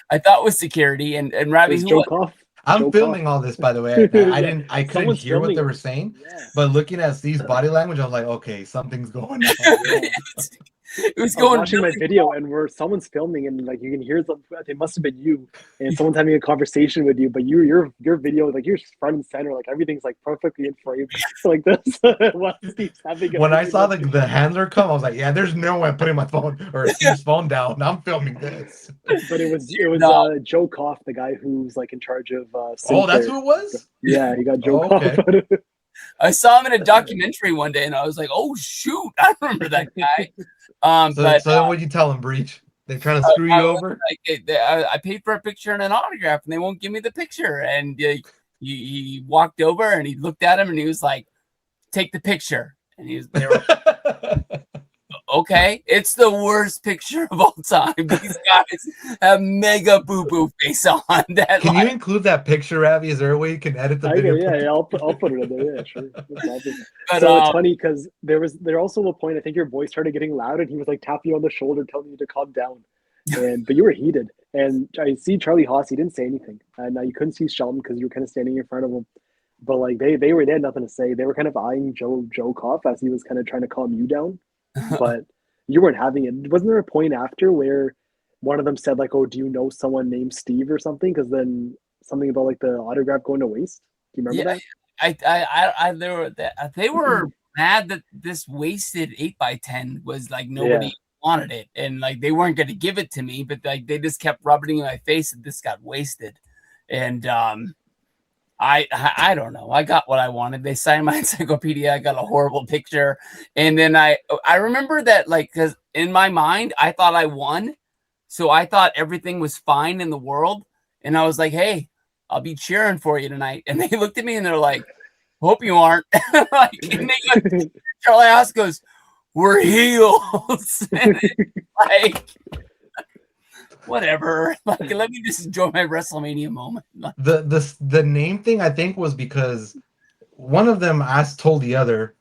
I thought was security, and Ravi, who Joke off. I'm filming all this, by the way. I couldn't Someone's hear what they filming were it. saying, Yeah. but looking at Steve's body language, I was like, okay, something's going on. it was I going was watching really my video and where someone's filming and like you can hear them. It must have been you, and someone's having a conversation with you. But your video, like you're front and center, like everything's like perfectly in frame, like this. While Steve's having When I saw the handler come, I was like, yeah, there's no way I'm putting my phone or Steve's phone down. I'm filming this. But it was Joe Koff, the guy who's like in charge of. Oh, that's who it was. Yeah, you got Joe Koff. Okay. I saw him in a documentary one day, and I was like, "Oh shoot, I remember that guy." So then what'd you tell him, Breech? They're trying to screw you over? Like, I paid for a picture and an autograph, and they won't give me the picture. And he walked over, and he looked at him, and he was like, "Take the picture." And they were okay. It's the worst picture of all time. These guys have mega boo-boo face on. That can you include that picture, Ravi? Is there a way you can edit the video? Yeah, I'll put it in there. Yeah, sure. But, so it's funny because there also a point. I think your voice started getting loud, and he was like tapping you on the shoulder, telling you to calm down. But you were heated, and I see Charlie Haas. He didn't say anything, and you couldn't see Shelton because you were kind of standing in front of him. But like they had nothing to say. They were kind of eyeing Joe Koff as he was kind of trying to calm you down. But you weren't having it. Wasn't there a point after where one of them said like, "Oh, do you know someone named Steve or something?" Because then something about like the autograph going to waste. Do you remember that? They were mad that this wasted 8x10 was like nobody wanted it, and like they weren't going to give it to me, but like they just kept rubbing it in my face that this got wasted, and I don't know. I got what I wanted. They signed my encyclopedia. I got a horrible picture. And then I remember that, like, because in my mind, I thought I won. So I thought everything was fine in the world. And I was like, hey, I'll be cheering for you tonight. And they looked at me and they're like, hope you aren't. Charlie Haas goes, we're heels. Like, whatever. Like, let me just enjoy my WrestleMania moment. The name thing I think was because one of them told the other,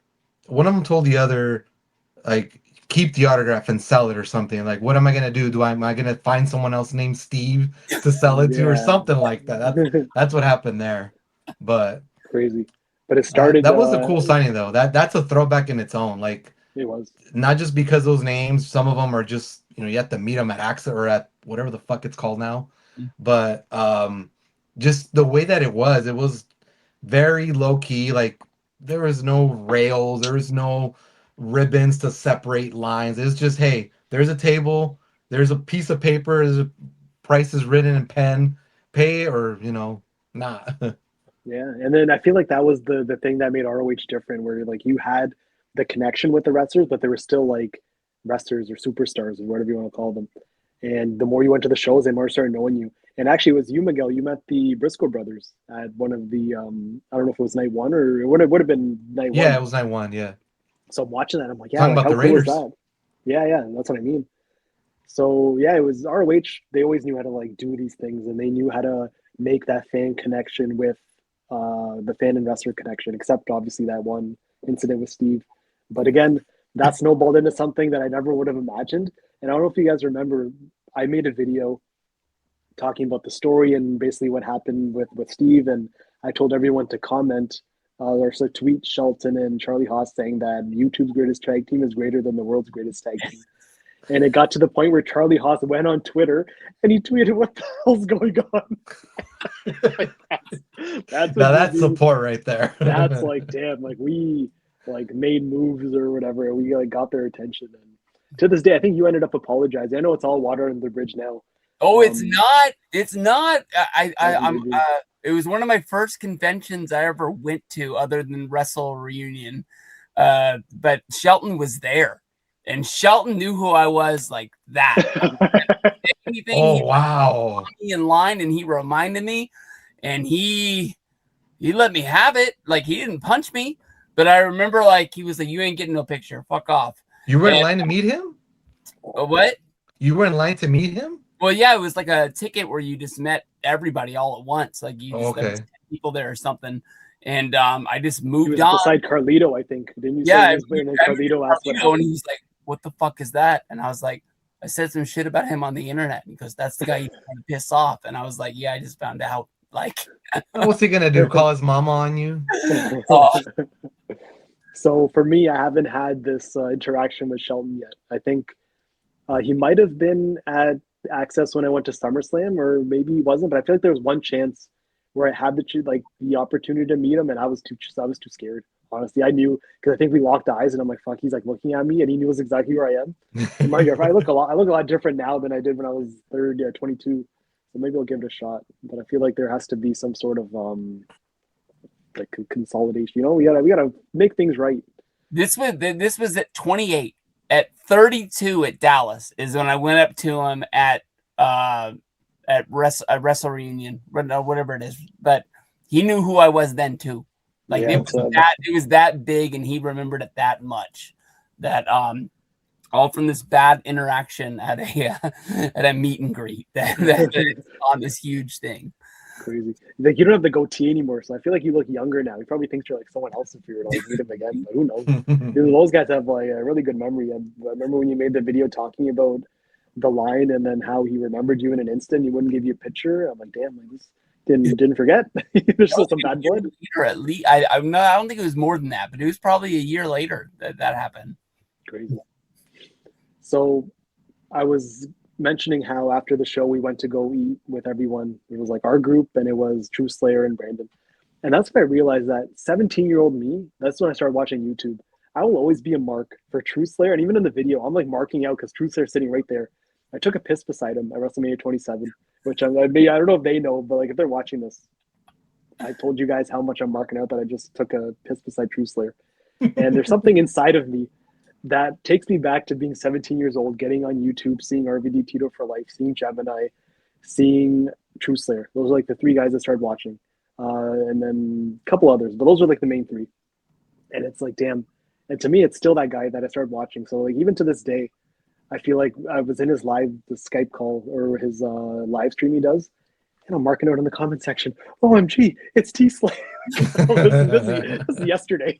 like, keep the autograph and sell it or something. Like, what am I gonna do? Am I gonna find someone else named Steve to sell it to or something like that? That's what happened there. But crazy. But it started. That was a cool signing though. That's a throwback in its own. Like, it was not just because those names. Some of them are just, you have to meet them at AXA or at whatever the fuck it's called now. But just the way that it was very low key. Like, there was no rails, there was no ribbons to separate lines. It's just, hey, there's a table, there's a piece of paper, there's a price is written in pen, pay or not. Yeah, and then I feel like that was the thing that made ROH different, where like you had the connection with the wrestlers, but they were still like wrestlers or superstars or whatever you want to call them. And the more you went to the shows, they more started knowing you. And actually, it was you, Miguel. You met the Briscoe brothers at one of the I don't know if it was night one or it would have been night one. Yeah, it was night one. Yeah. So I'm watching that. I'm like, yeah, talking like, about how the cool Raiders. is that? Yeah, that's what I mean. So yeah, it was ROH. They always knew how to like do these things, and they knew how to make that fan connection with the fan and wrestler connection. Except obviously that one incident with Steve. But again, that snowballed into something that I never would have imagined. And I don't know if you guys remember, I made a video talking about the story and basically what happened with Steve. And I told everyone to comment or so tweet Shelton and Charlie Haas saying that YouTube's greatest tag team is greater than the world's greatest tag team. And it got to the point where Charlie Haas went on Twitter and he tweeted, what the hell's going on? that's support right there. That's like, damn, like we like made moves or whatever. We like got their attention. And to this day, I think you ended up apologizing. I know it's all water under the bridge now. Oh, it's not. It's not. It was one of my first conventions I ever went to, other than Wrestle Reunion. But Shelton was there, and Shelton knew who I was like that. Oh wow! He in line, and he reminded me, and he let me have it. Like, he didn't punch me, but I remember like he was like, "You ain't getting no picture. Fuck off." You were in line to meet him? What? You were in line to meet him? Well, yeah, it was like a ticket where you just met everybody all at once. Like, you just there was 10 people there or something. And I just He moved was on. beside Carlito, I think. Didn't you Yeah, say? And then Carlito asked what and happened. he's like, "What the fuck is that?" And I was like, "I said some shit about him on the internet." And he goes, "That's the guy you trying to piss off." And I was like, "Yeah, I just found out." Like, What's he gonna do? Call his mama on you? So for me, I haven't had this interaction with Shelton yet. I think he might have been at Access when I went to SummerSlam, or maybe he wasn't. But I feel like there was one chance where I had the opportunity to meet him, and I was too scared. Honestly, I knew because I think we locked eyes, and I'm like, "Fuck," he's like looking at me, and he knows exactly where I am. And mind you, I look a lot different now than I did when I was 22. So maybe I'll give it a shot. But I feel like there has to be some sort of like consolidation. You know, we gotta make things right. this was at 28. At 32 at Dallas is when I went up to him at Wrestle Reunion, whatever it is. But he knew who I was then too. Like Yeah, it was that big, and he remembered it that much. That all from this bad interaction at a meet and greet that on this huge thing. Crazy. Like you don't have the goatee anymore, so I feel like you look younger now. He probably thinks you're like someone else if you were to like meet him again, but who knows? Dude, those guys have like a really good memory. I remember when you made the video talking about the line and then how he remembered you in an instant. He wouldn't give you a picture. I'm like, damn, like this didn't forget. There's still some bad blood. At least I don't think it was more than that, but it was probably a year later that happened. Crazy. So I was mentioning how after the show we went to go eat with everyone. It was like our group, and it was True Slayer and Brandon. And that's when I realized that 17-year-old me, that's when I started watching YouTube. I will always be a mark for True Slayer. And even in the video, I'm like marking out because True Slayer's sitting right there. I took a piss beside him at WrestleMania 27, which I don't know if they know, but like if they're watching this, I told you guys how much I'm marking out that I just took a piss beside True Slayer. And there's something inside of me that takes me back to being 17 years old, getting on YouTube, seeing RVD Tito for Life, seeing Gemini, seeing True Slayer. Those are like the three guys I started watching. And then a couple others, but those are like the main three. And it's like, damn. And to me, it's still that guy that I started watching. So like even to this day, I feel like I was in his the Skype call or his live stream he does. And I'm marking out in the comment section, OMG, it's T-Slayer. this is yesterday.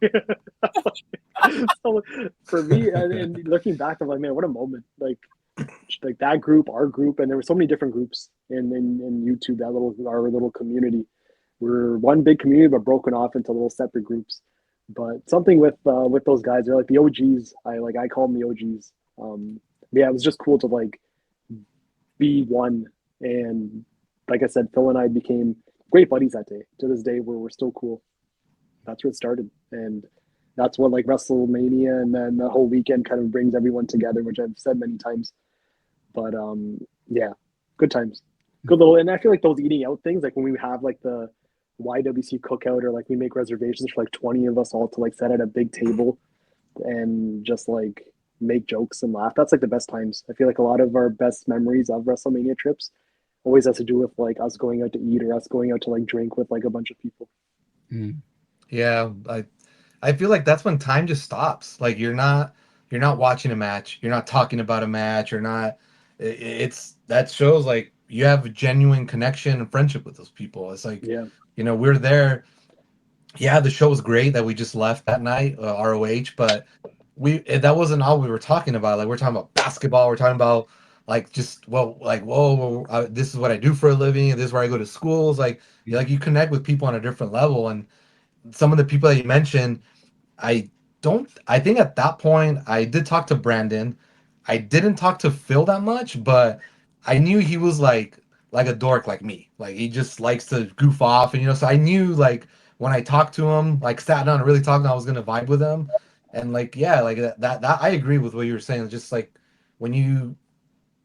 So for me, and looking back, I'm like, man, what a moment. Like that group, our group, and there were so many different groups in YouTube, our little community. We're one big community, but broken off into little separate groups. But something with those guys, they're like the OGs. I call them the OGs. Yeah, it was just cool to like be one. And like I said, Phil and I became great buddies that day. To this day, we're still cool. That's where it started. And that's what like WrestleMania and then the whole weekend kind of brings everyone together, which I've said many times. But yeah, good times. Good little, and I feel like those eating out things, like when we have like the YWC cookout, or like we make reservations for like 20 of us all to like sit at a big table and just like make jokes and laugh. That's like the best times. I feel like a lot of our best memories of WrestleMania trips always has to do with like us going out to eat or us going out to like drink with like a bunch of people. Yeah, I feel like that's when time just stops. Like you're not watching a match, you're not talking about a match, you're not. It's that shows like you have a genuine connection and friendship with those people. It's like, Yeah, we're there. Yeah, the show was great that we just left that night, ROH, but that wasn't all we were talking about. Like we're talking about basketball, we're talking about like just whoa, this is what I do for a living, and this is where I go to schools. Like you connect with people on a different level, and some of the people that you mentioned, I think at that point I did talk to Brandon. I didn't talk to Phil that much, but I knew he was like a dork like me. Like he just likes to goof off, and so I knew like when I talked to him, like sat down and really talked, I was gonna vibe with him. And like yeah, like that I agree with what you were saying. Just like when you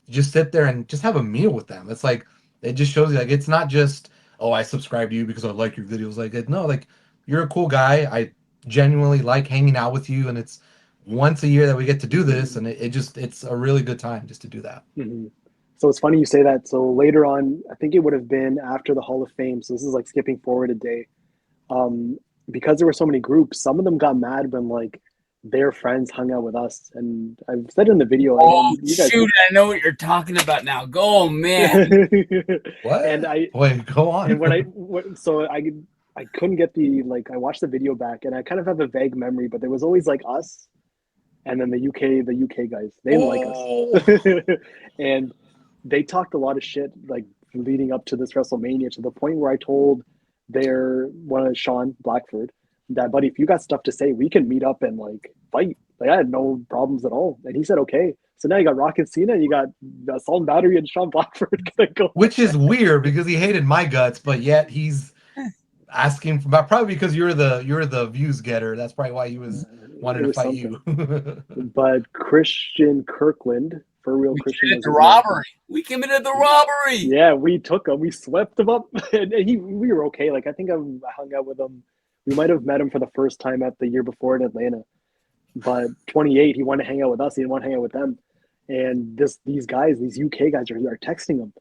just sit there and just have a meal with them, it's like it just shows you like it's not just, oh, I subscribe to you because I like your videos. Like no, like you're a cool guy. I genuinely like hanging out with you, and it's once a year that we get to do this, and it's a really good time just to do that. Mm-hmm. So it's funny you say that. So later on, I think it would have been after the Hall of Fame. So this is like skipping forward a day. Because there were so many groups, some of them got mad when like their friends hung out with us. And I've said in the video, you guys, shoot, I know what you're talking about now. Go, man. What? And Wait, go on. And I I couldn't get I watched the video back and I kind of have a vague memory, but there was always like us and then the UK guys. They didn't like Oh, us. And they talked a lot of shit like leading up to this WrestleMania to the point where I told Sean Blackford that, buddy, if you got stuff to say, we can meet up and like fight. Like I had no problems at all. And he said, okay. So now you got Rock and Cena, and you got Assault and Battery and Sean Blackford gonna go. which is weird because he hated my guts, but yet he's asking for probably because you're the views getter. That's probably why he was wanting to fight something. you. But Christian Kirkland, for real, We Christian committed was the his name. robbery. We committed the robbery. Yeah, we took him. We swept him up, and we were okay. Like I think I hung out with him. We might have met him for the first time at the year before in Atlanta. But 28, he wanted to hang out with us. He didn't want to hang out with them. And these guys, these UK guys, are texting him,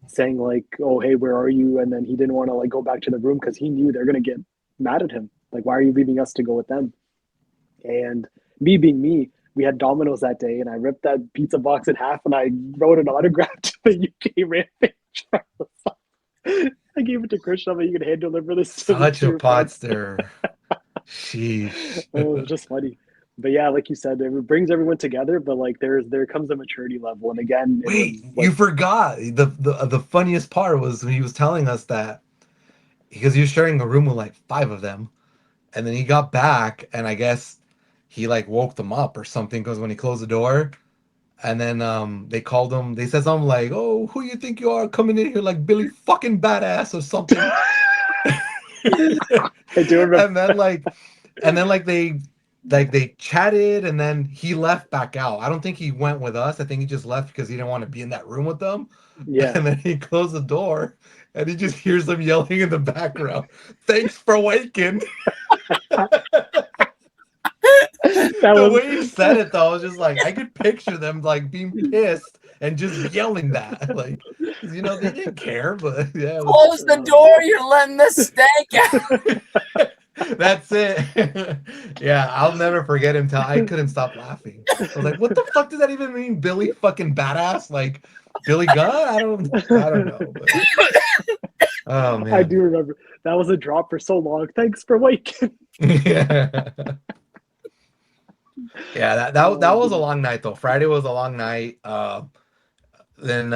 saying like, "Oh, hey, where are you?" And then he didn't want to like go back to the room because he knew they're gonna get mad at him. Like, why are you leaving us to go with them? And me being me, we had Domino's that day, and I ripped that pizza box in half, and I wrote an autograph to the UK Rampage. I gave it to Christian, but you can hand deliver this. Such a your pot friends. stirrer. Sheesh. It was just funny. But yeah, like you said, it brings everyone together. But like, there comes a maturity level, and again, Wait, was, you forgot the funniest part was when he was telling us that because he was sharing a room with like 5 of them, and then he got back, and I guess he like woke them up or something because when he closed the door, and then they called him. They said something like, "Oh, who you think you are coming in here like Billy fucking badass or something?" I do remember. and then they chatted and then he left back out. I don't think he went with us. I think he just left because he didn't want to be in that room with them. Yeah, And then he closed the door and he just hears them yelling in the background, "Thanks for waking." that The was way he said it though, I was just like I could picture them like being pissed and just yelling that. Like, 'cause, they didn't care, but yeah, it was Close the door. You're letting the stank out. that's it. Yeah, I'll never forget him till I couldn't stop laughing. I was like, what the fuck does that even mean? Billy fucking badass? Like Billy Gunn? I don't know. But, oh I man. do remember. That was a drop for so long. Thanks for waking. Yeah. Yeah, that was a long night though. Friday was a long night. Then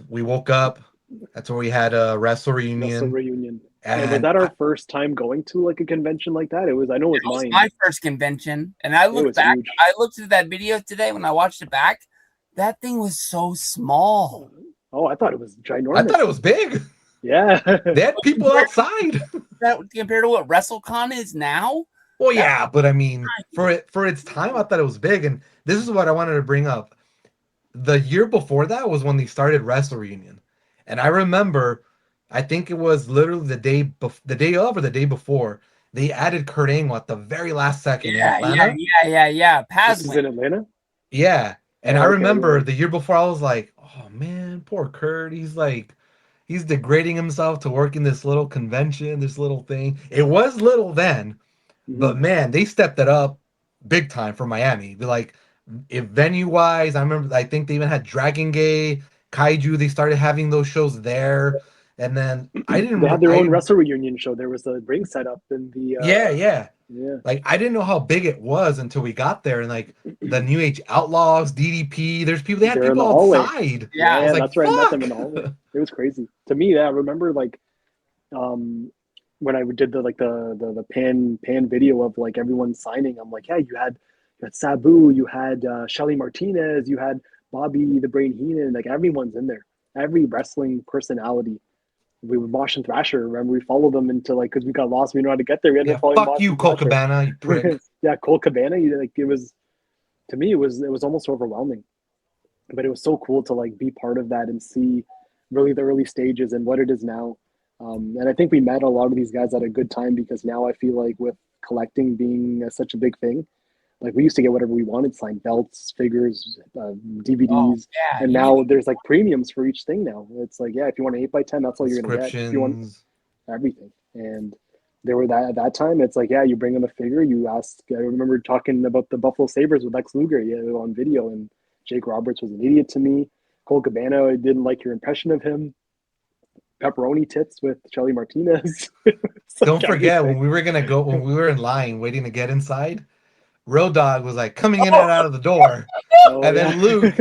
we woke up. That's where we had a Wrestle Wrestle Reunion. Reunion. And was And that our first time going to like a convention like that? It was. I know it It was was mine. my first convention, and I looked was back. huge. I looked at that video today when I watched it back. That thing was so small. Oh, I thought it was ginormous. I thought it was big. Yeah. They had people outside. That compared to what WrestleCon is now. Well, yeah, but I mean, for its time, I thought it was big. And this is what I wanted to bring up. The year before that was when they started Wrestle Reunion, and I remember, I think it was literally the day of or the day before they added Kurt Angle at the very last second in Atlanta. Yeah. This is Paswin. in Atlanta. Yeah, and Oh, I okay, remember yeah. the year before I was like, oh man, poor Kurt. He's degrading himself to work in this little convention, this little thing. It was little then. But Mhm. man, they stepped it up big time for Miami. They're like, if venue wise, I think they even had Dragon Gate, Kaiju. They started having those shows there, and then They had their own Wrestle Reunion show. There was a ring set up in the. yeah. Yeah. Like I didn't know how big it was until we got there, and like the New Age Outlaws, DDP. They had They're in people the hallway. outside. Yeah. I was like, that's where I met them in the fuck. hallway. It was crazy to me. Yeah, I remember like, when I did the pan video of like everyone signing. I'm like, yeah, you had Sabu, you had Shelly Martinez, you had Bobby the Brain Heenan. Like everyone's in there. Every wrestling personality. We were Mosh and Thrasher. Remember, we followed them into like because we got lost. We didn't know how to get there. We ended Yeah, up following fuck Mosh you, and Cole Thrasher. Cabana, you prick. Yeah, Cole Cabana. Like it was, to me, it was almost overwhelming, but it was so cool to like be part of that and see really the early stages and what it is now. And I think we met a lot of these guys at a good time because now I feel like with collecting being such a big thing, like we used to get whatever we wanted, signed belts, figures, DVDs, Oh, yeah. and now there's like premiums for each thing now. It's like, yeah, if you want an 8x10, that's all you're gonna get. If you want Descriptions. everything. And there were that at that time, it's like, yeah, you bring them a figure, you ask. I remember talking about the Buffalo Sabres with Lex Luger, on video, and Jake Roberts was an idiot to me. Cole Cabana, I didn't like your impression of him. pepperoni tits with Shelly Martinez. Don't forget when we were in line waiting to get inside, Road Dogg was like coming in and out of the door. Oh, And then yeah. Luke,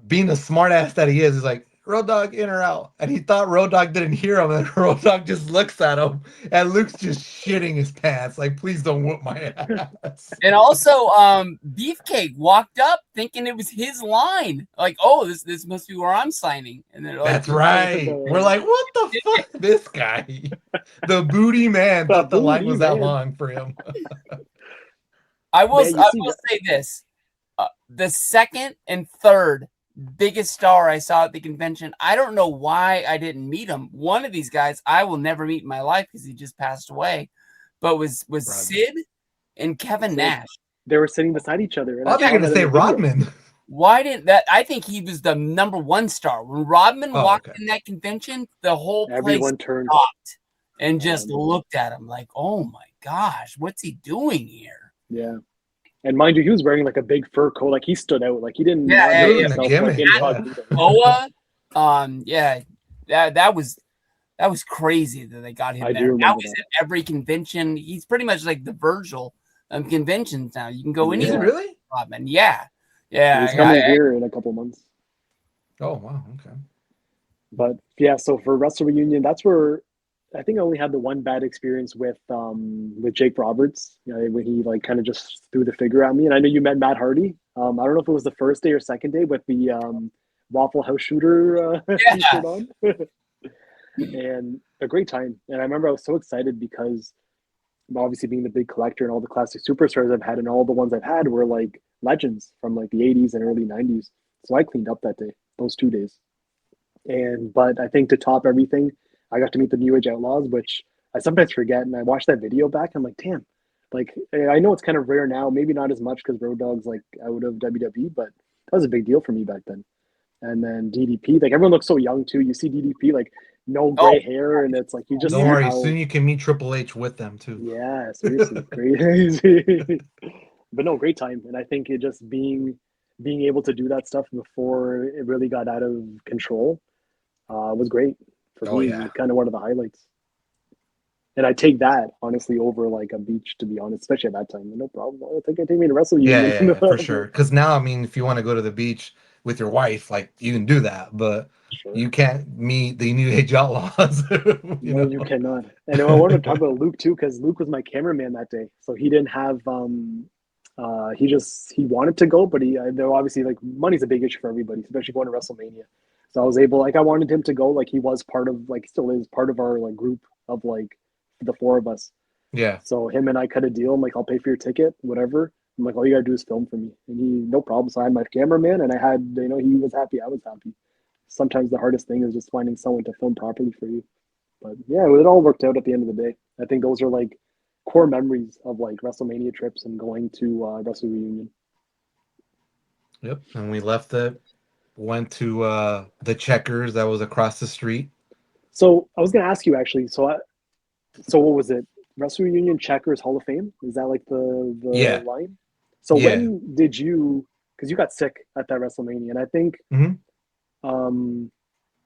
being the smart ass that he is like, Road Dogg in or out. And he thought Road Dogg didn't hear him. And Road Dogg just looks at him. And Luke's just shitting his pants. Like, please don't whoop my ass. And also, Beefcake walked up thinking it was his line. Like, oh, this must be where I'm signing. And they're like, That's right. We're like, what the fuck? This guy. The booty man thought the line was that long for him. I will say this. The second and third biggest star I saw at the convention, I don't know why I didn't meet him. One of these guys I will never meet in my life because he just passed away, but was Sid and Kevin Nash. They were sitting beside each other. And they're going to say Rodman. Why didn't that? I think he was the number one star. When Rodman walked in that convention, the whole place stopped and just looked at him like, oh my gosh, what's he doing here? Yeah. And mind you, he was wearing like a big fur coat. Like he stood out. Like he didn't. That was crazy that they got him there. Now he's at every convention. He's pretty much like the Virgil of conventions now. You can go anywhere. Really? Rodman. Yeah. Yeah. He's coming here in a couple months. Oh wow. Okay. But yeah, so for Wrestle Reunion, that's where I think I only had the one bad experience with Jake Roberts, when he like kind of just threw the figure at me. And I know you met Matt Hardy. I don't know if it was the first day or second day with the Waffle House Shooter t-shirt on. And a great time. And I remember I was so excited because obviously being the big collector and all the classic superstars I've had and all the ones I've had were like legends from like the 80s and early 90s. So I cleaned up that day, those 2 days. But I think to top everything, I got to meet the New Age Outlaws, which I sometimes forget. And I watched that video back. I'm like, damn, like, I know it's kind of rare now, maybe not as much because Road Dogg's like out of WWE, but that was a big deal for me back then. And then DDP, like everyone looks so young too. You see DDP, like no gray hair. And it's like, you just don't worry. Soon you can meet Triple H with them too. Yeah, seriously. Crazy. But no, great time. And I think it just being able to do that stuff before it really got out of control was great. For me, kind of one of the highlights. And I take that honestly over like a beach, to be honest, especially at that time. No problem. I think I take me to Wrestle Reunion. Yeah, for sure. Because now, I mean, if you want to go to the beach with your wife, like you can do that, but you can't meet the New Age Outlaws. You cannot. And I wanted to talk about Luke too, because Luke was my cameraman that day, so he didn't have. He wanted to go, but obviously like money's a big issue for everybody, especially going to WrestleMania. So I was able, like, I wanted him to go, like he was part of, like, still is part of our like group of like the four of us. Yeah. So him and I cut a deal. I'm like, I'll pay for your ticket, whatever. I'm like, all you gotta do is film for me, and he no problem. So I had my cameraman, and I had, he was happy, I was happy. Sometimes the hardest thing is just finding someone to film properly for you. But yeah, it all worked out at the end of the day. I think those are like core memories of like WrestleMania trips and going to Wrestle Reunion. Yep, and we left it. Went to the Checkers that was across the street. So I was gonna ask you actually. So what was it? Wrestle Reunion, Checkers, Hall of Fame? Is that like the line? So when did you? Because you got sick at that WrestleMania, and I think,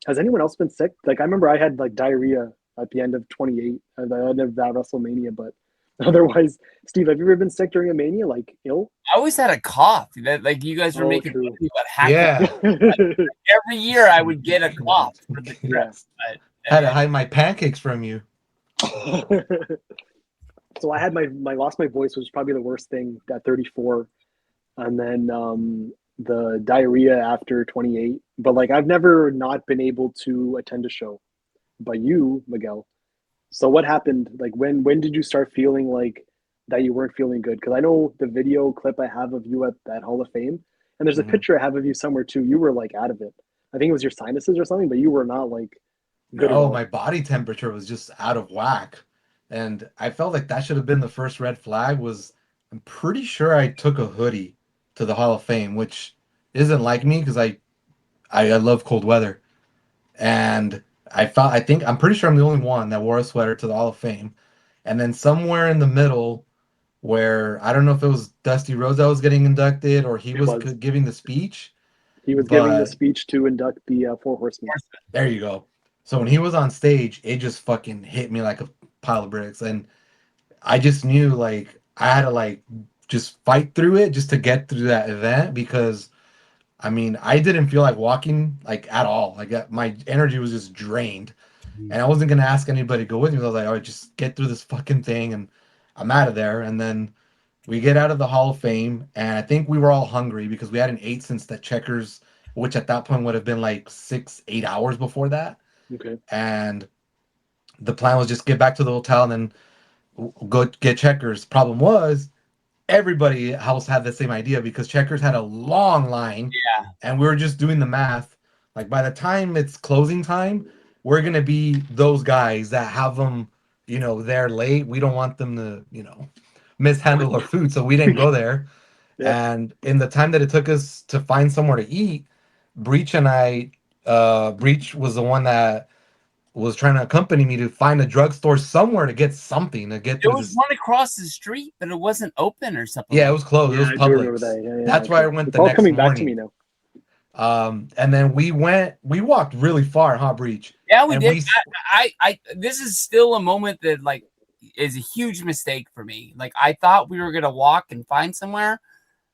has anyone else been sick? Like I remember I had like diarrhea at the end of 28, at the end of that WrestleMania, but otherwise, Steve, have you ever been sick during a Mania, like ill? I always had a cough. That like you guys were making fun of me about every year I would get a cough for the dress. Had to hide my pancakes from you. So I had my lost my voice, which was probably the worst thing at 34, and then the diarrhea after 28. But like I've never not been able to attend a show, but you, Miguel. So what happened? Like when did you start feeling like that you weren't feeling good? Because I know the video clip I have of you at that Hall of Fame, and there's a picture I have of you somewhere too. You were like out of it. I think it was your sinuses or something, but you were not like good. Oh, my body temperature was just out of whack, and I felt like that should have been the first red flag. I'm pretty sure I took a hoodie to the Hall of Fame, which isn't like me because I love cold weather, and I'm pretty sure I'm the only one that wore a sweater to the Hall of Fame. And then somewhere in the middle where I don't know if it was Dusty Rhodes that was getting inducted or he was giving the speech. He was giving the speech to induct the Four Horsemen. There you go. So when he was on stage, it just fucking hit me like a pile of bricks, and I just knew like I had to like just fight through it just to get through that event because I mean I didn't feel like walking like at all. Like my energy was just drained, and I wasn't gonna ask anybody to go with me. I was like, all right, just get through this fucking thing, and I'm out of there. And then we get out of the Hall of Fame, and I think we were all hungry because we hadn't ate since the Checkers, which at that point would have been like 6, 8 hours before that. Okay. And the plan was just get back to the hotel and then go get Checkers. Problem was everybody else had the same idea because Checkers had a long line, Yeah. and we were just doing the math. Like by the time it's closing time, we're gonna be those guys that have them, they're late. We don't want them to, mishandle our food, so we didn't go there. Yeah. And in the time that it took us to find somewhere to eat, Breach and I, Breach was the one that was trying to accompany me to find a drugstore somewhere to get something to get There through was this. one across the street, but it wasn't open or something. Yeah, it was closed. It Yeah, was I do remember Publix. that. Yeah, That's where I okay. went It's the all next coming back to me morning. now. And then we walked really far, huh, Breach? Yeah, we And did. This is still a moment that like is a huge mistake for me. Like I thought we were gonna walk and find somewhere.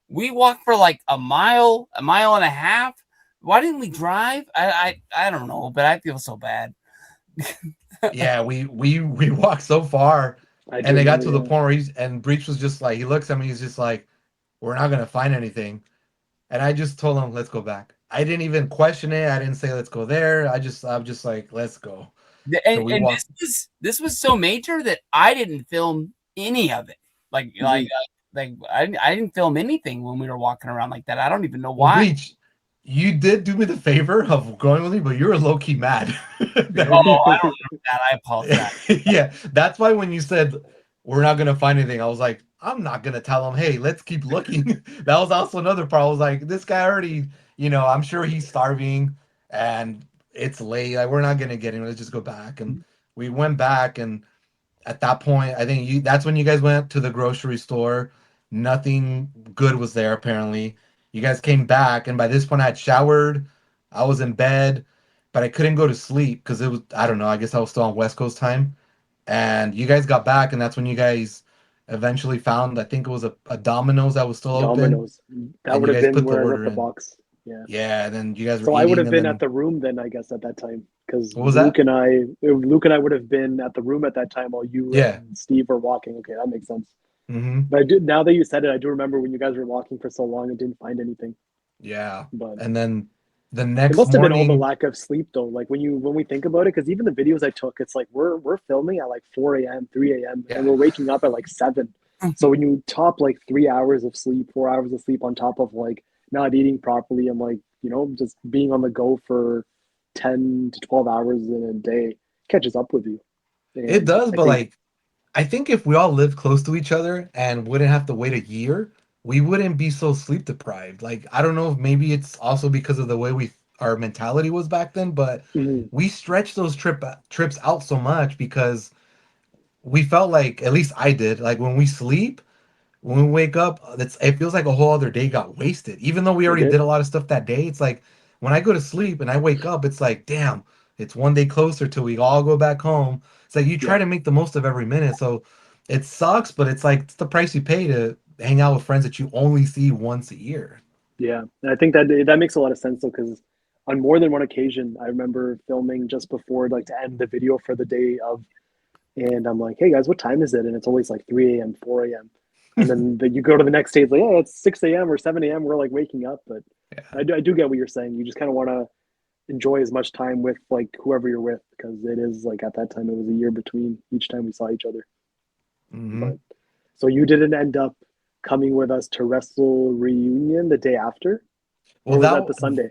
We walked for like a mile and a half. Why didn't we drive? I don't know, but I feel so bad. yeah, we walked so far, I do and they got to remember, the yeah. point where and Breach was just like, he looks at me, he's just like, we're not gonna find anything. And I just told him, let's go back. I didn't even question it. I didn't say let's go there. I'm just like, let's go. So we And walked. this was so major that I didn't film any of it. I didn't film anything when we were walking around like that. I don't even know Well, why. Breach, you did do me the favor of going with me, but you were low key mad. Oh, I don't remember that. I apologize. Yeah, that's why when you said we're not gonna find anything, I was like, I'm not gonna tell him, hey, let's keep looking. That was also another part. I was like, this guy already, I'm sure he's starving and it's late. Like, we're not gonna get him. Let's just go back. And we went back, and at that point, I think that's when you guys went to the grocery store. Nothing good was there, apparently. You guys came back, and by this point, I had showered. I was in bed, but I couldn't go to sleep because it was, I don't know, I guess I was still on West Coast time. And you guys got back, and that's when you guys eventually found, I think it was a Domino's that was still open, Domino's. That and would you have guys been put the where I left order the in. box. Yeah. Yeah, and then you guys were So I would eating, have and been at then the room then, I guess, at that time, because what was that? Luke and I would have been at the room at that time while you Yeah. and Steve were walking. Okay, that makes sense. Mm-hmm. But now that you said it, I do remember when you guys were walking for so long and didn't find anything. Yeah. But And then the it next must have been all the morning, lack of sleep though. Like when we think about it, because even the videos I took, it's like we're filming at like 4 a.m., 3 a.m., and yeah. we're waking up at like 7. So when you top like 3 hours of sleep, 4 hours of sleep on top of like not eating properly and like, just being on the go for 10 to 12 hours in a day catches up with you. It And does, I but think, like I think if we all lived close to each other and wouldn't have to wait a year, we wouldn't be so sleep deprived. Like I don't know if maybe it's also because of the way our mentality was back then, but mhm, we stretched those trips out so much because we felt like, at least I did, like when we sleep, when we wake up, it feels like a whole other day got wasted. Even though we it already did. did a lot of stuff that day, it's like when I go to sleep and I wake up, it's like, damn, it's one day closer till we all go back home. It's like you try Yeah. to make the most of every minute. So it sucks, but it's like it's the price you pay to hang out with friends that you only see once a year. Yeah. And I think that makes a lot of sense though, because on more than one occasion, I remember filming just before like to end the video for the day of. And I'm like, hey guys, what time is it? And it's always like 3 a.m., 4 a.m. And then you go to the next day, it's like, oh, it's 6 a.m. or 7 a.m. We're like waking up. But Yeah. I do get what you're saying. You just kind of want to enjoy as much time with like whoever you're with because it is like at that time, it was a year between each time we saw each other. Hmm. But so you didn't end up coming with us to Wrestle Reunion the day after? Well, Or was that the Sunday?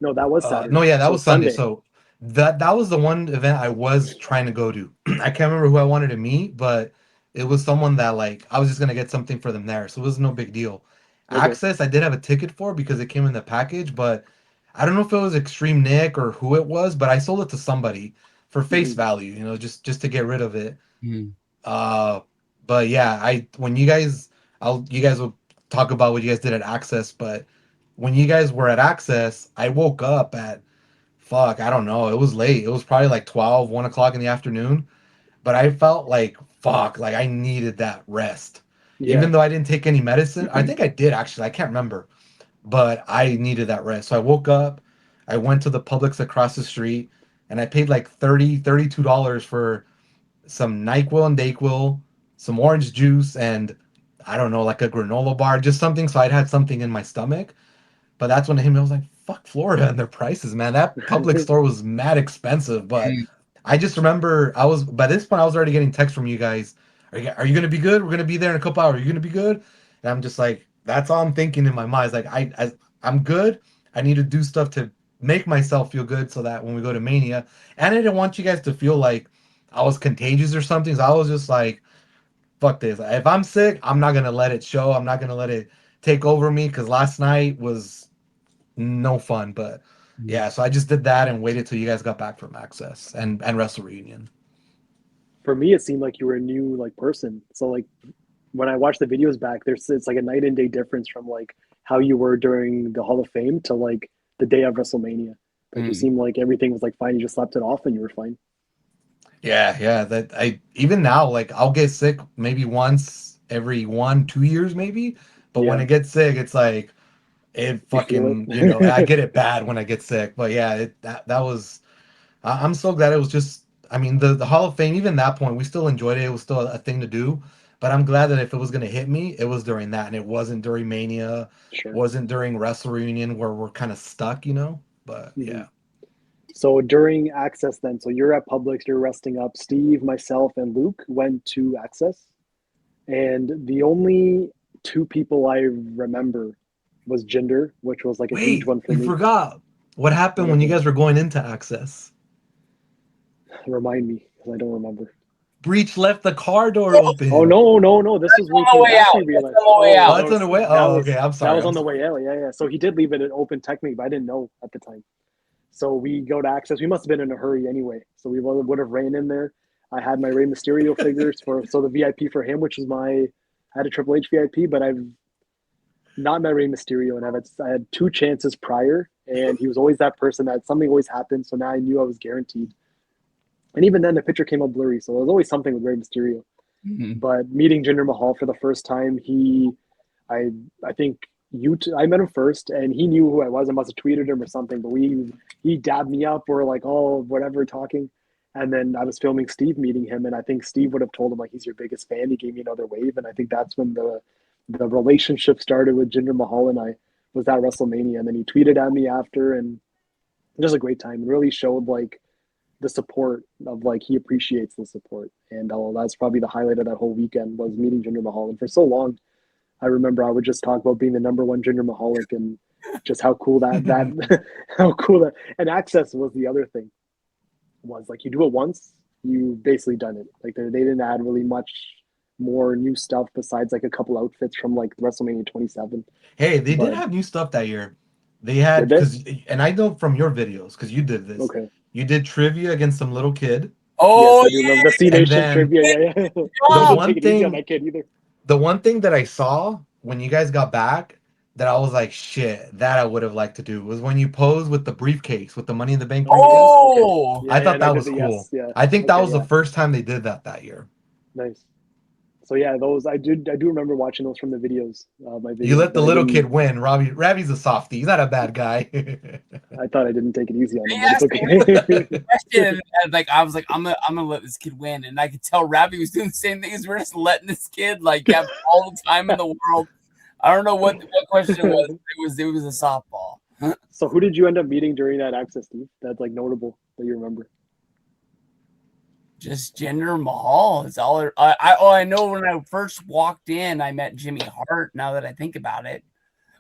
No, that was no, Saturday. yeah, that So was Sunday. Sunday. So that was the one event I was trying to go to. I can't remember who I wanted to meet, but it was someone that like I was just gonna get something for them there, so it was no big deal. Okay. Access, I did have a ticket for because it came in the package, but I don't know if it was Extreme Nick or who it was, but I sold it to somebody for face Mhm. value, just to get rid of it. Hmm. Uh, but yeah, when you guys, you guys will talk about what you guys did at Access, but when you guys were at Access, I woke up at fuck, I don't know. It was late. It was probably like 12, 1 o'clock in the afternoon. But I felt like, fuck, like I needed that rest. Yeah. Even though I didn't take any medicine. I think I did actually. I can't remember. But I needed that rest. So I woke up, I went to the Publix across the street, and I paid like $32 for some NyQuil and DayQuil, some orange juice, and I don't know, like a granola bar, just something. So I'd had something in my stomach. But that's when it hit me. I was like, fuck Florida and their prices, man. That public store was mad expensive. But I just remember by this point, I was already getting texts from you guys. Are you going to be good? We're going to be there in a couple hours. Are you going to be good? And I'm just like, that's all I'm thinking in my mind. It's like, I'm good. I need to do stuff to make myself feel good so that when we go to Mania, and I didn't want you guys to feel like I was contagious or something. So I was just like, fuck this. If I'm sick, I'm not going to let it show. I'm not going to let it take over me because last night was no fun. But yeah, so I just did that and waited till you guys got back from Access and Wrestle Reunion. For me, it seemed like you were a new like person. So like when I watch the videos back, it's like a night and day difference from like how you were during the Hall of Fame to like the day of WrestleMania. Like you seemed like everything was like fine. You just slept it off and you were fine. Yeah. That I even now, like I'll get sick maybe once every 1-2 years, maybe. But when I get sick, it's like it fucking, I get it bad when I get sick. But yeah, that was. I'm so glad it was just. I mean, the Hall of Fame. Even that point, we still enjoyed it. It was still a thing to do. But I'm glad that if it was gonna hit me, it was during that, and it wasn't during Mania. Sure. Wasn't during Wrestle Reunion where we're kind of stuck, But yeah. So during Access then, so you're at Publix, you're resting up. Steve, myself, and Luke went to Access. And the only two people I remember was Jinder, which was like a huge one for me. You forgot. What happened when you guys were going into Access? Remind me, because I don't remember. Breech left the car door open. Oh, no. This was when on the way out. realized. That's on the way out. That's on the way. Oh, okay. I'm sorry. That was on the way out. Yeah. So he did leave it open technically, but I didn't know at the time. So we go to Access. We must have been in a hurry anyway. So we would have ran in there. I had my Rey Mysterio figures so the VIP for him, which is I had a Triple H VIP, but I've not met Rey Mysterio, and I had 2 chances prior, and he was always that person that something always happened. So now I knew I was guaranteed. And even then, the picture came up blurry, so there was always something with Rey Mysterio. But meeting Jinder Mahal for the first time, I think I met him first, and he knew who I was. I must have tweeted him or something, but he dabbed me up or like whatever talking. And then I was filming Steve meeting him, and I think Steve would have told him like he's your biggest fan. He gave me another wave, and I think that's when the relationship started with Jinder Mahal and I was at WrestleMania. And then he tweeted at me after, and it was a great time. It really showed like the support of like he appreciates the support, and that's probably the highlight of that whole weekend was meeting Jinder Mahal. And for so long, I remember I would just talk about being the number one Jinder Mahalic and just how cool that how cool that. And Access was the other thing. Was like you do it once, you basically done it. Like they didn't add really much more new stuff besides like a couple outfits from like WrestleMania 27. Hey, they did have new stuff that year. They had and I know from your videos because you did this. Okay. You did trivia against some little kid. Oh, yes, I remember the C Nation trivia. Yeah. The one thing that I saw when you guys got back that I was like, shit, that I would have liked to do was when you posed with the briefcase, with the Money in the Bank briefcase. Oh, okay. I thought that was cool. Yes. I think that was the first time they did that year. Nice. So yeah, those I do remember watching those from the videos. You let the little kid win. Ravi's a softie. He's not a bad guy. I thought I didn't take it easy on him. It's okay. Question, like I was like, I'm gonna let this kid win, and I could tell Ravi was doing the same thing. As we're just letting this kid like have all the time in the world. I don't know what question it was. It was a softball. So who did you end up meeting during that Access, Steve? That's like notable that you remember. Just Jinder Mahal. It's all I know. When I first walked in, I met Jimmy Hart. Now that I think about it,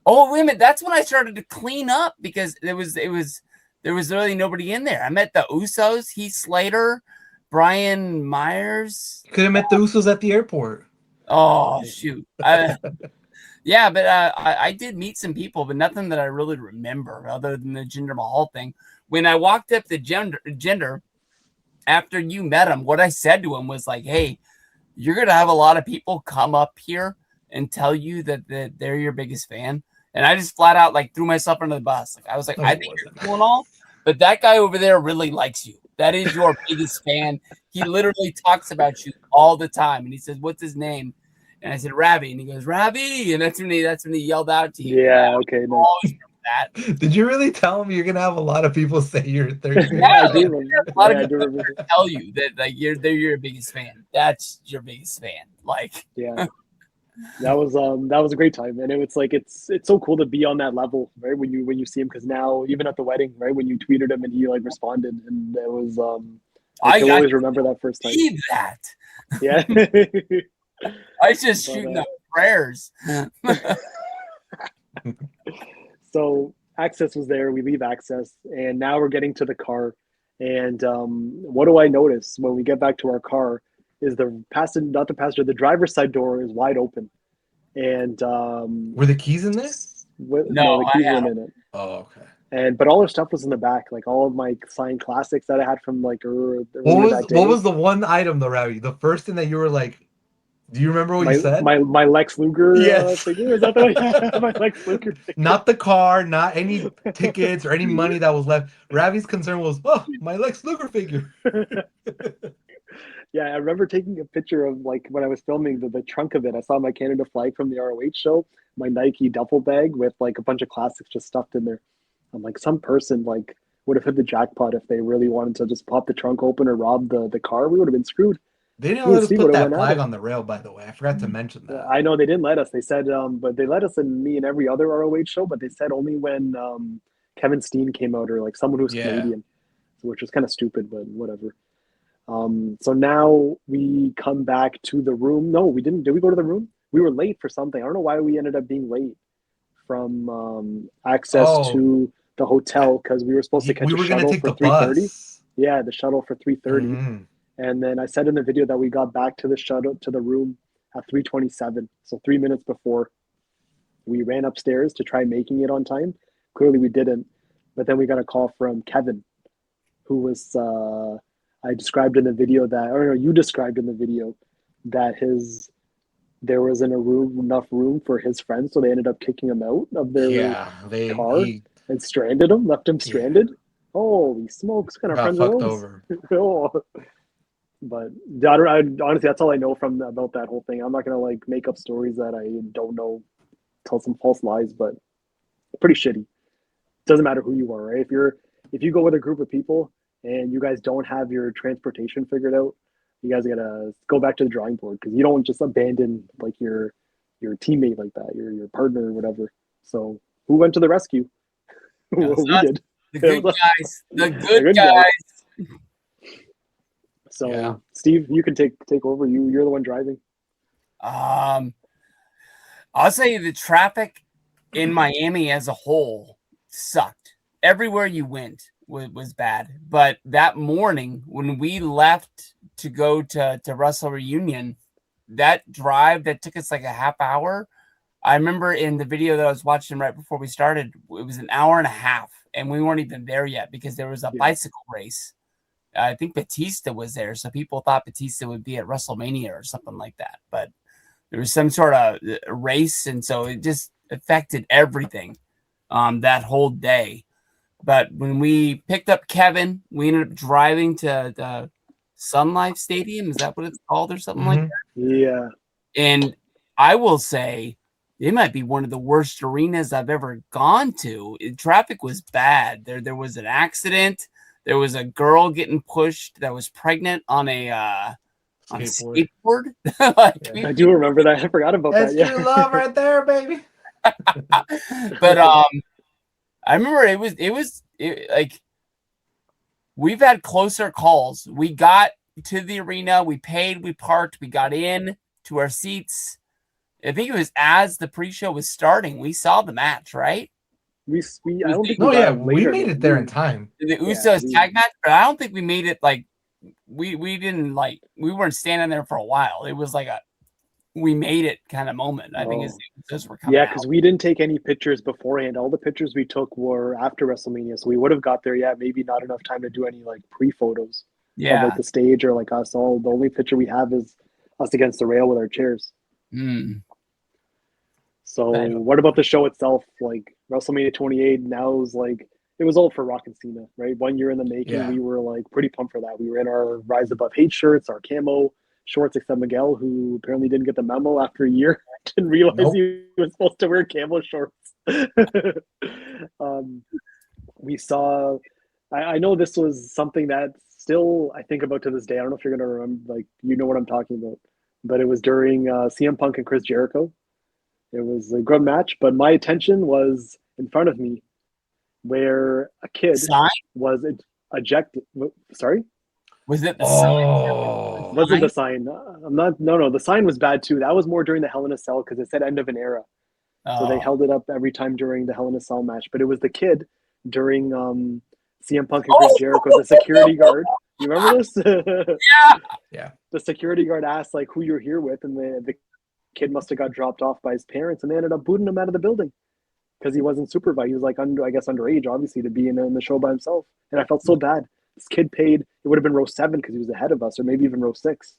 oh wait a minute, that's when I started to clean up because there was really nobody in there. I met the Usos, Heath Slater, Brian Myers. You could have met the Usos at the airport. Oh shoot. Yeah, but I did meet some people, but nothing that I really remember other than the Jinder Mahal thing. When I walked up to Jinder, after you met him, what I said to him was like, hey, you're going to have a lot of people come up here and tell you that they're your biggest fan. And I just flat out like threw myself under the bus. Like I was like, I think you're cool and all, but that guy over there really likes you. That is your biggest fan. He literally talks about you all the time. And he says, what's his name? And I said, Ravi. And he goes, Ravi. And that's when he yelled out to you. Yeah, okay, nice. Always that. Did you really tell him you're gonna have a lot of people say you're 30? Yeah, I do remember. a lot Yeah, I of do people remember. tell you that like they're your biggest fan. That's your biggest fan. Like, Yeah. That was a great time, and it's like it's so cool to be on that level, right? When you see him, because now even at the wedding, right, when you tweeted him and he like responded, and it was I can always remember that first time. believe that. Yeah. I was just shooting up prayers. So Access was there. We leave Access, and now we're getting to the car. And what do I notice when we get back to our car is the driver's side door is wide open. And Were the keys in there? no, the keys weren't in it. Oh, okay. But all our stuff was in the back, like all of my signed classics that I had from like What was the one item though, Ravi? The first thing that you were like, do you remember what you said? My Lex Luger Yes. figure? Is that the one? Yeah, my Lex Luger figure. Not the car, not any tickets or any money that was left. Ravi's concern was, oh, my Lex Luger figure. Yeah, I remember taking a picture of like when I was filming the trunk of it. I saw my Canada flag from the ROH show, my Nike duffel bag with like a bunch of classics just stuffed in there. I'm like, some person like would have hit the jackpot if they really wanted to just pop the trunk open or rob the car. We would have been screwed. They didn't let us put that flag on the rail, by the way. I forgot to mention that. I know they didn't let us. They said, but they let us in me and every other ROH show, but they said only when Kevin Steen came out or like someone who's Canadian, which was kind of stupid, but whatever. So now we come back to the room. No, we didn't. Did we go to the room? We were late for something. I don't know why we ended up being late from Access to the hotel because we were supposed to catch a shuttle for 3:30. Yeah, the shuttle for 3:30. Mm-hmm. And then I said in the video that we got back to the shuttle to the room at 3:27. So 3 minutes before we ran upstairs to try making it on time. Clearly we didn't. But then we got a call from Kevin, who was I described in the video that, or no, you described in the video that there wasn't enough room for his friends, so they ended up kicking him out of their car and stranded him, left him stranded. Yeah. Holy smokes, kind of friends fucked over. Oh. But honestly, that's all I know about that whole thing. I'm not gonna like make up stories that I don't know, tell some false lies, but pretty shitty. Doesn't matter who you are, right? If you go with a group of people and you guys don't have your transportation figured out, you guys gotta go back to the drawing board because you don't just abandon like your teammate like that, your partner or whatever. So who went to the rescue? We did. The good guys. The good guys. So Steve, you can take over. You're the one driving. I'll say the traffic in Miami as a whole sucked. Everywhere you went was bad. But that morning when we left to go to Wrestle Reunion, that drive that took us like a half hour, I remember in the video that I was watching right before we started, it was an hour and a half, and we weren't even there yet because there was a bicycle race. I think Batista was there, so people thought Batista would be at Wrestlemania or something like that. But there was some sort of race, and so it just affected everything that whole day. But when we picked up Kevin, we ended up driving to the Sun Life Stadium. Is that what it's called or something like that? Yeah. And I will say it might be one of the worst arenas I've ever gone to. Traffic was bad. There was an accident. There was a girl getting pushed that was pregnant on a skateboard. I do remember that. I forgot about that. That's true love right there, baby. But I remember it was like we've had closer calls. We got to the arena, we paid, we parked, we got in to our seats. I think it was as the pre-show was starting. We saw the match, right? I don't think we made it there in time. The Usos tag match, but I don't think we made it like we weren't standing there for a while. It was like we made it kind of moment. I think as were coming because we didn't take any pictures beforehand. All the pictures we took were after WrestleMania, so we would have got there. Yeah, maybe not enough time to do any like pre-photos of like the stage or like us. All the only picture we have is us against the rail with our chairs. So what about the show itself? Like WrestleMania 28 now is like it was all for Rock and Cena, right? 1 year in the making. Yeah. We were like pretty pumped for that. We were in our Rise Above Hate shirts, our camo shorts, except Miguel, who apparently didn't get the memo after a year. Didn't realize Nope. he was supposed to wear camo shorts. We saw. I know this was something that still I think about to this day. I don't know if you're gonna remember, like you know what I'm talking about, but it was during CM Punk and Chris Jericho. It was a good match, but my attention was in front of me, where a kid Sign? was ejected. Sorry, Was it the sign? Oh, wasn't the sign? I'm not. No. The sign was bad too. That was more during the Hell in a Cell because it said end of an era. So they Oh. held it up every time during the Hell in a Cell match. But it was the kid during CM Punk and Chris Jericho, the security guard. You remember this? yeah. The security guard asked like who you're here with, and the kid must have got dropped off by his parents, and they ended up booting him out of the building because he wasn't supervised. He was like underage, obviously, to be in the show by himself. And I felt so bad. This kid paid. It would have been row 7 because he was ahead of us, or maybe even row 6.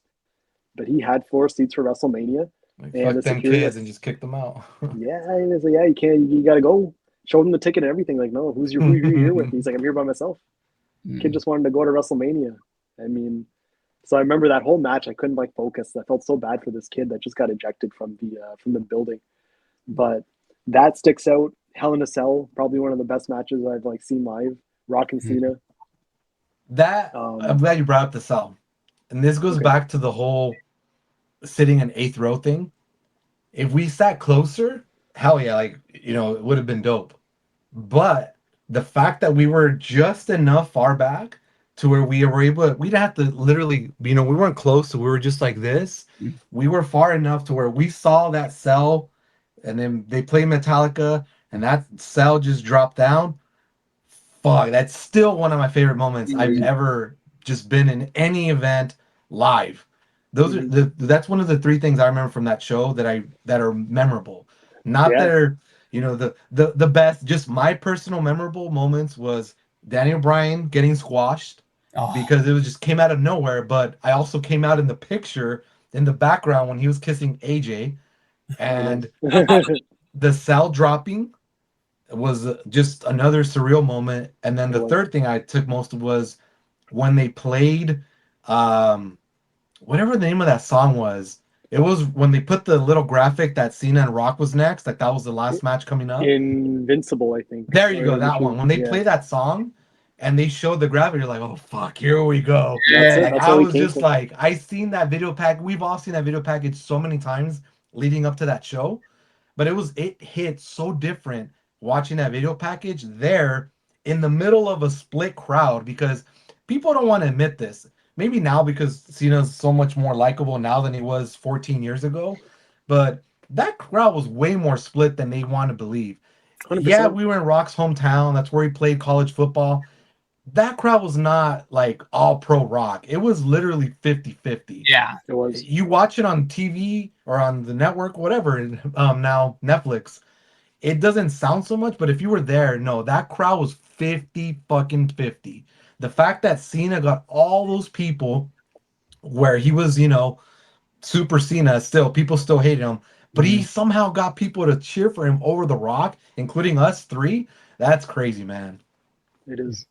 But he had 4 seats for WrestleMania. Like, And fuck the them security- kids and just kick them out. Yeah, he was like, yeah, you can't. You got to go. Showed him the ticket and everything. Like, no, who you here with? He's like, I'm here by myself. Kid just wanted to go to WrestleMania. I mean, so I remember that whole match. I couldn't like focus. I felt so bad for this kid that just got ejected from the building. But that sticks out. Hell in a Cell, probably one of the best matches I've like seen live. Rock and Cena. That I'm glad you brought up the Cell, and this goes Okay. back to the whole sitting in 8th row thing. If we sat closer, hell yeah, like you know, it would have been dope. But the fact that we were just enough far back to where we were able to, we'd have to literally, you know, we weren't close, so we were just like this. We were far enough to where we saw that Cell, and then they played Metallica, and that Cell just dropped down. Fuck, that's still one of my favorite moments I've ever just been in any event live. Those are that's one of the 3 things I remember from that show that are memorable. Not Yeah. that are, you know, the best, just my personal memorable moments was Daniel Bryan getting squashed because it was just came out of nowhere, but I also came out in the picture in the background when he was kissing AJ, and the Cell dropping was just another surreal moment. And then the third thing I took most of was when they played whatever the name of that song was. It was when they put the little graphic that Cena and Rock was next, like that was the last match coming up. Invincible, I think. There you go, that one. When they play that song and they showed the graphic, you're like, oh fuck, here we go. That's it. Like, That's I all we was came just for. like, I seen that video pack. We've all seen that video package so many times leading up to that show, but it hit so different watching that video package there in the middle of a split crowd, because people don't want to admit this. Maybe now because Cena's so much more likable now than he was 14 years ago, but that crowd was way more split than they want to believe. 100%. Yeah, we were in Rock's hometown. That's where he played college football. That crowd was not like all pro Rock. It was literally 50-50. Yeah. It was. You watch it on TV or on the network, whatever, now Netflix, it doesn't sound so much, but if you were there, no, that crowd was 50-50. The fact that Cena got all those people where he was, you know, Super Cena, still, people still hated him, but he somehow got people to cheer for him over The Rock, including us 3. That's crazy, man. It is.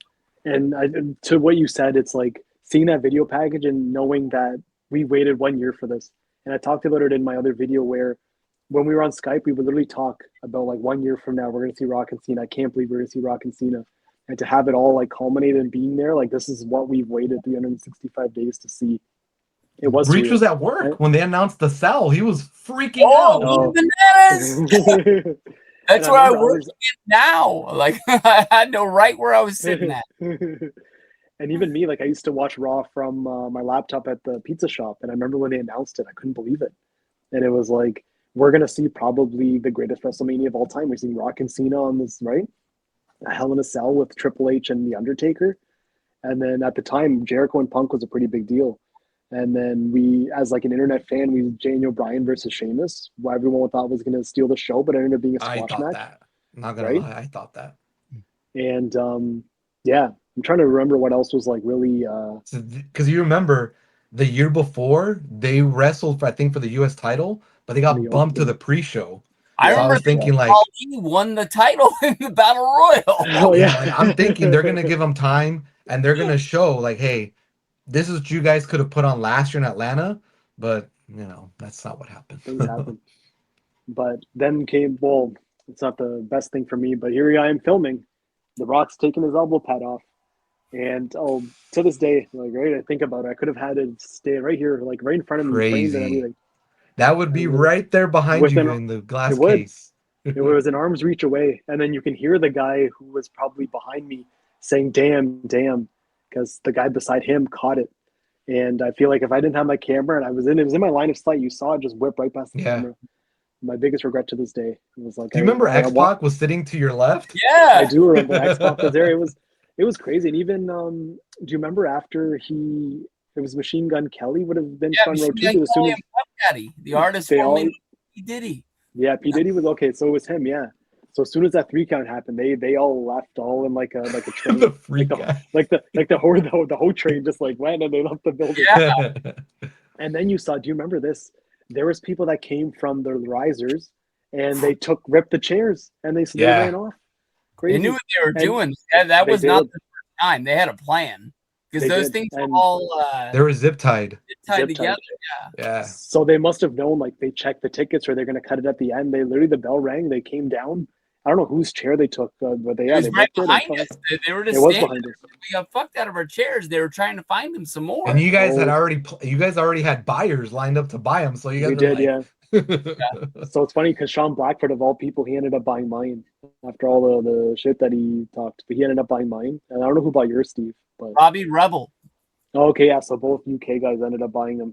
And to what you said, it's like seeing that video package and knowing that we waited 1 year for this. And I talked about it in my other video where when we were on Skype, we would literally talk about like 1 year from now, we're going to see Rock and Cena. I can't believe we're going to see Rock and Cena. And to have it all like culminate and being there, like this is what we've waited 365 days to see. It was Breach surreal. was at work Right? when they announced the Cell. He was freaking out. Oh. Bananas! That's And where I remember work now. Like I had no right where I was sitting at. And even me, like I used to watch Raw from my laptop at the pizza shop, and I remember when they announced it, I couldn't believe it. And it was like, we're gonna see probably the greatest WrestleMania of all time. We're seeing Rock and Cena on this, right? A Hell in a Cell with Triple H and The Undertaker. And then at the time, Jericho and Punk was a pretty big deal. And then we, as like an internet fan, we Daniel Bryan versus Sheamus, who everyone thought was gonna steal the show, but it ended up being a I squash thought match. that. I'm not gonna right? lie, I thought that. And yeah, I'm trying to remember what else was like really Because you remember the year before they wrestled, I think, for the U.S. title, but they got The bumped to Open. the pre-show. I So I remember was thinking like, Ali won the title in the Battle Royal. Oh yeah, yeah. like, I'm thinking they're gonna give him time and they're gonna show like, hey, this is what you guys could have put on last year in Atlanta, but that's not what happened. Things happen. But then came, well, it's not the best thing for me, but here I am filming. The Rock's taking his elbow pad off. And to this day, like, right, I think about it, I could have had it stay right here, like right in front of me, framed and Crazy. everything. That would be And right there behind you within, in the glass it would. case. It was an arm's reach away. And then you can hear the guy who was probably behind me saying, damn, damn, because the guy beside him caught it. And I feel like if I didn't have my camera and it was in my line of sight, you saw it just whip right past the Yeah. camera. My biggest regret to this day was like, Do you remember X-Pac was sitting to your left? Yeah. I do remember X-Pac was there. It was crazy. And even do you remember after it was Machine Gun Kelly would have been front row too? Machine Gun As soon Kelly as and Puff Daddy, the artist they all, formerly P. Diddy. yeah, P Diddy was okay. So it was him, yeah. So as soon as that 3 count happened, they all left all in like a train, The freak guy. like the whole train just like went and they left the building. Yeah. And then you saw, do you remember this? There was people that came from the risers and they ripped the chairs and they Yeah. ran off. Crazy. They knew what they were And doing. That they was not did. the first time. They had a plan because They those did. things were And all They were zip tied. tied zip-tied. together. Yeah. So they must have known, like they checked the tickets or they're going to cut it at the end. They literally, the bell rang, they came down. I don't know whose chair they took, but It was they right booked behind it. us. They were just It was standing behind there. us. We got fucked out of our chairs. They were trying to find them some more. And you guys had Oh. you guys already had buyers lined up to buy them, so you guys We were did, like, yeah. So it's funny because Sean Blackford, of all people, he ended up buying mine after all the shit that he talked. But he ended up buying mine. And I don't know who bought yours, Steve. But Robbie Rebel. okay, yeah. So both UK guys ended up buying them.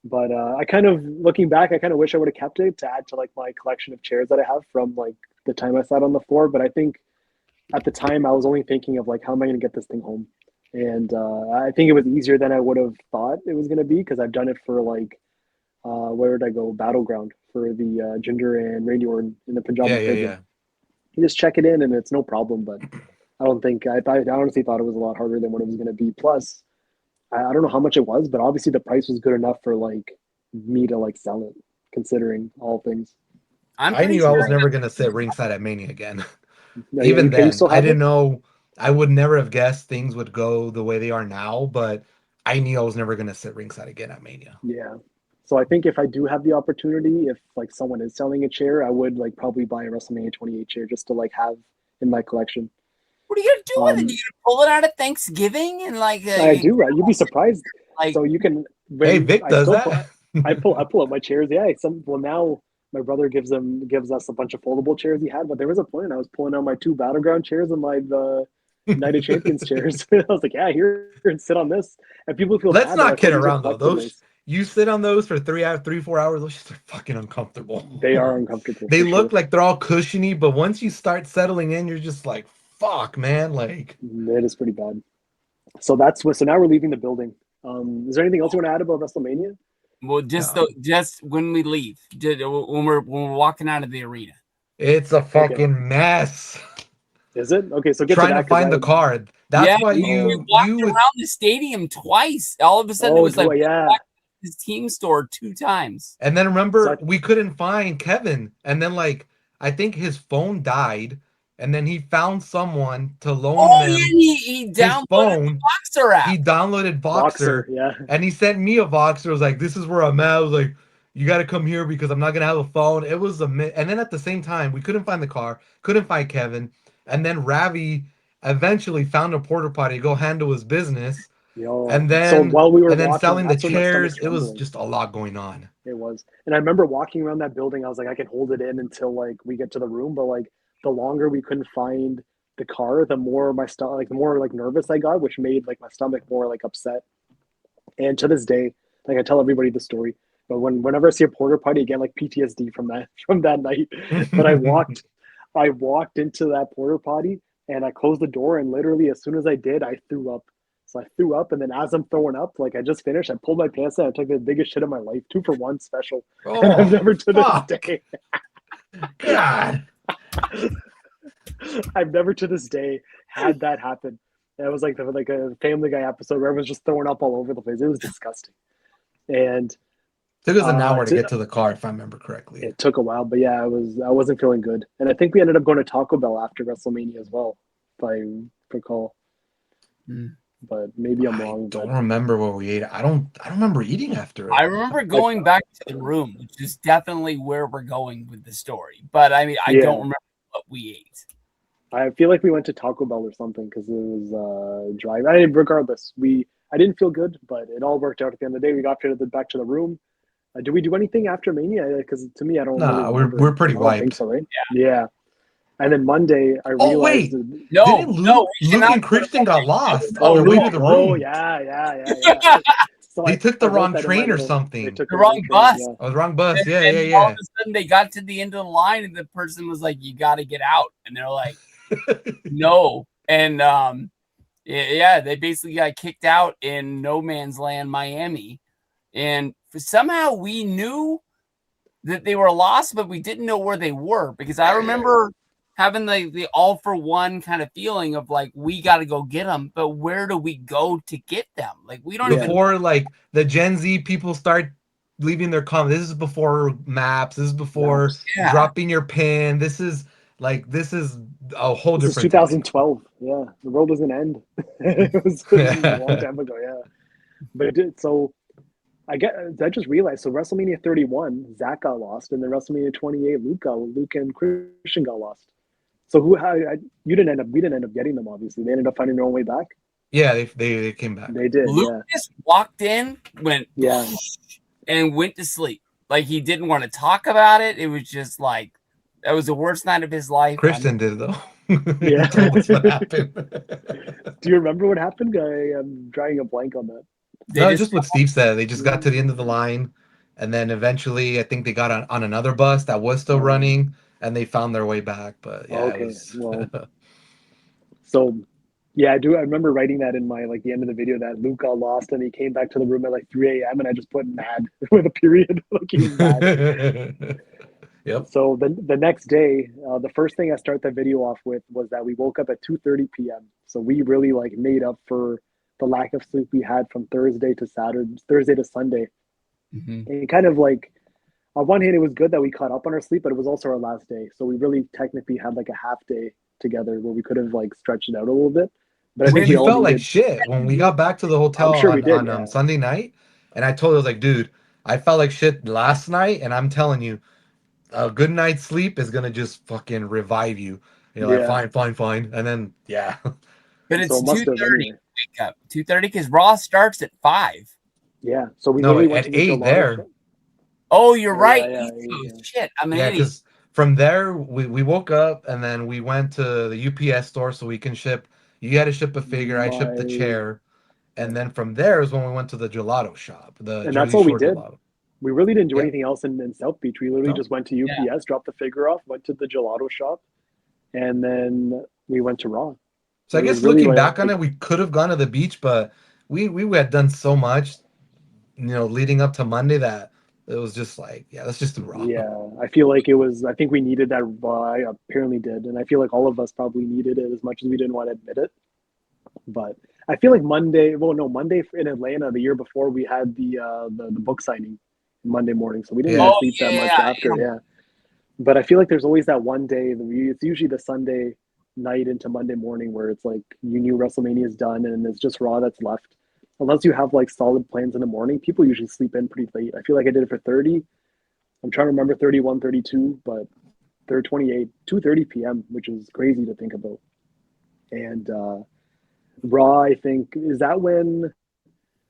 But I kind of, looking back, I kind of wish I would have kept it to add to like my collection of chairs that I have from like the time I sat on the floor. But I think at the time I was only thinking of like, how am I going to get this thing home? And I think it was easier than I would have thought it was going to be because I've done it for like, where did I go? Battleground for the Ginger and Randy Orton in the Punjabi prison. yeah. You just check it in and it's no problem. But I honestly thought it was a lot harder than what it was going to be. Plus, I don't know how much it was, but obviously the price was good enough for like me to like sell it, considering all things. I knew I was never gonna sit ringside at Mania again. Now, Even you then, still I have didn't it? know. I would never have guessed things would go the way they are now, but I knew I was never gonna sit ringside again at Mania. Yeah. So I think if I do have the opportunity, if like someone is selling a chair, I would like probably buy a WrestleMania 28 chair just to like have in my collection. What are you gonna do with it? You gonna pull it out at Thanksgiving and like? I do, right? You'd be surprised. Like, So you can. Hey, Vic does that. I pull up my chairs. Yeah. Now my brother gives us a bunch of foldable chairs he had, but there was a point I was pulling out my 2 Battleground chairs and my Night of Champions chairs. I was like, yeah, here and sit on this. And people feel Let's bad. not Like, kid these are around though. Those collectibles. you sit on those for 4 hours. Those shits are fucking uncomfortable. They are uncomfortable. They for look sure. like they're all cushiony, but once you start settling in, you're just like, fuck, man. Like, It is pretty bad. So now we're leaving the building. Is there anything else you want to add about WrestleMania? well, just when we leave, when we're walking out of the arena. it's a fucking mess. Is it? Okay, so get Trying to to that, 'cause find the card. That's why we walked around the stadium twice. All of a sudden, it was like yeah. his team store 2 times. And then remember, we couldn't find Kevin. And then like I think his phone died, and then he found someone to loan them he downloaded the Boxer app. He downloaded Boxer, yeah. And he sent me a Boxer. It was like, this is where I'm at. I was like, you got to come here because I'm not gonna have a phone. It was and then at the same time, we couldn't find the car, couldn't find Kevin, and then Ravi eventually found a porta potty to go handle his business. And then so while we were selling the chairs, it was just a lot going on. It was. And I remember walking around that building, I was like, I can hold it in until like we get to the room. But like the longer we couldn't find the car, the more the more like nervous I got, which made like my stomach more like upset. And to this day, like I tell everybody the story, but whenever I see a porta potty, I get like PTSD from that night. But I walked into that porta potty and I closed the door, and literally as soon as I did, I threw up. So I threw up, and then as I'm throwing up, like I just finished, I pulled my pants out. I took the biggest shit of my life, 2 for 1 special. Oh, and I've never to this day. God. I've never to this day had that happen. And it was like a Family Guy episode where everyone's just throwing up all over the place. It was disgusting. And Took us an hour to to- get to the car, if I remember correctly. It took a while, but yeah, I wasn't feeling good, and I think we ended up going to Taco Bell after WrestleMania as well, if I recall. Mm. But maybe I'm I wrong. don't But remember what we ate. I don't remember eating after it. I remember going back to the room, which is definitely where we're going with the story. But I mean, I Yeah. don't remember what we ate. I feel like we went to Taco Bell or something because it was drive. Regardless, I didn't feel good, but it all worked out at the end of the day. We got back to the room. Did we do anything after Mania? Because to me, I don't really Nah, remember. we're pretty I don't think wiped. so, right? Yeah. And then Monday, I Oh realized. wait, No, didn't no, we should Luke not and Christian got lost Oh, on the way to Luke. the Oh, room? yeah. So They took the wrote wrong that in my train or little. They something. took the wrong train. bus. Yeah. Oh, the wrong bus. And, Yeah, and yeah, all of yeah. a sudden they got to the end of the line and the person was like, "You got to get out," and they're like, "No," and yeah, they basically got kicked out in no man's land, Miami, and somehow we knew that they were lost, but we didn't know where they were because I remember having the all for one kind of feeling of like we got to go get them, but where do we go to get them? Like we don't even. Before like the Gen Z people start leaving their comments. This is before maps. This is before Maps. Yeah. dropping your pin. This is a whole This is different time. 2012. Yeah, the world was gonna end. It was a long time ago. Yeah, but it did. So I just realized. So WrestleMania 31, Zach got lost, and then WrestleMania 28, Luke and Christian got lost. So we didn't end up getting them. Obviously, they ended up finding their own way back. Yeah, they came back. They did. Luke Yeah, just walked in, went yeah. and went to sleep. Like he didn't want to talk about it. It was just like that was the worst night of his life. Christian did though. Yeah. He told us what happened. Do you remember what happened? I'm drawing a blank on that. They No, just just what Steve said. They just got to the end of the line, and then eventually, I think they got on another bus that was still running, and they found their way back. But yeah, it Okay, was. well, so yeah, I do. I remember writing that in my the end of the video that Luke got lost and he came back to the room at like 3 a.m. and I just put mad with a period. Like he was mad. Yep. So the next day, the first thing I start the video off with was that we woke up at 2:30 p.m. So we really made up for the lack of sleep we had from Thursday to Sunday. Mhm. And kind of on one hand, it was good that we caught up on our sleep, but it was also our last day. So we really technically had a half day together where we could have stretched it out a little bit. But I think we We all felt like needed. shit when we got back to the hotel I'm sure we did. on Yeah. Sunday night, and I told her, I was like, dude, I felt like shit last night, and I'm telling you, a good night's sleep is gonna just fucking revive you. You're like, Yeah. fine, and then yeah. But it's So it must have 2:30. anyway. Wake up 2:30 because Raw starts at 5. Yeah. So we No, literally went at to the 8 gelato there. shop. Oh, you're right. Yeah, East yeah, Coast. yeah. Shit, I'm an Yeah, idiot. because from there we woke up and then we went to the UPS store so we can ship. You had to ship a figure. I shipped the chair, and then from there is when we went to the gelato shop, the And that's Jersey all we Shore did. gelato. We really didn't do Yeah. anything else in South Beach. We literally No. just went to UPS, dropped the figure off, went to the gelato shop, and then we went to Raw. So I It was guess really looking back on it, we could have gone to the beach, but we had done so much, leading up to Monday that it was just like, yeah, let's just do Raw. Yeah, I feel like it was. I think we needed that. I apparently did, and I feel like all of us probably needed it as much as we didn't want to admit it. But I feel like Monday. Well, no, Monday in Atlanta the year before we had the book signing Monday morning, so we didn't Yeah. even sleep that much after. Yeah, but I feel like there's always that one day. It's usually the Sunday night into Monday morning where it's like you knew WrestleMania is done and it's just Raw that's left. Unless you have solid plans in the morning, people usually sleep in pretty late. I feel like I did it for 30. I'm trying to remember 31, 32, but they're 28, 2:30 p.m., which is crazy to think about. And Raw, I think, is that when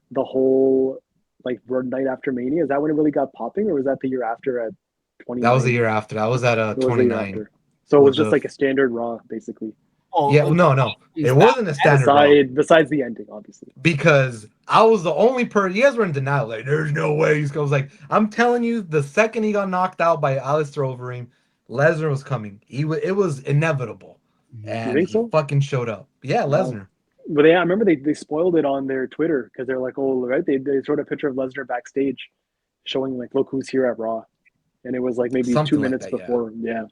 the whole night after Mania, is that when it really got popping, or was that the year after at 29? That was the year after. That was at It was the year 29. after. So it was With just the- a standard Raw, basically. Oh, Yeah, no, it wasn't a standard Raw. Besides the ending, obviously. Because I was the only person. You guys were in denial. Like, there's no way he's going. I was like, I'm telling you, the second he got knocked out by Alistair Overeem, Lesnar was coming. It was inevitable, and think he so? fucking showed up. Yeah, Lesnar. But I remember they spoiled it on their Twitter because they're like, oh, right, they showed a picture of Lesnar backstage, showing look who's here at Raw, and it was maybe Something 2 like minutes that, yeah. before, yeah.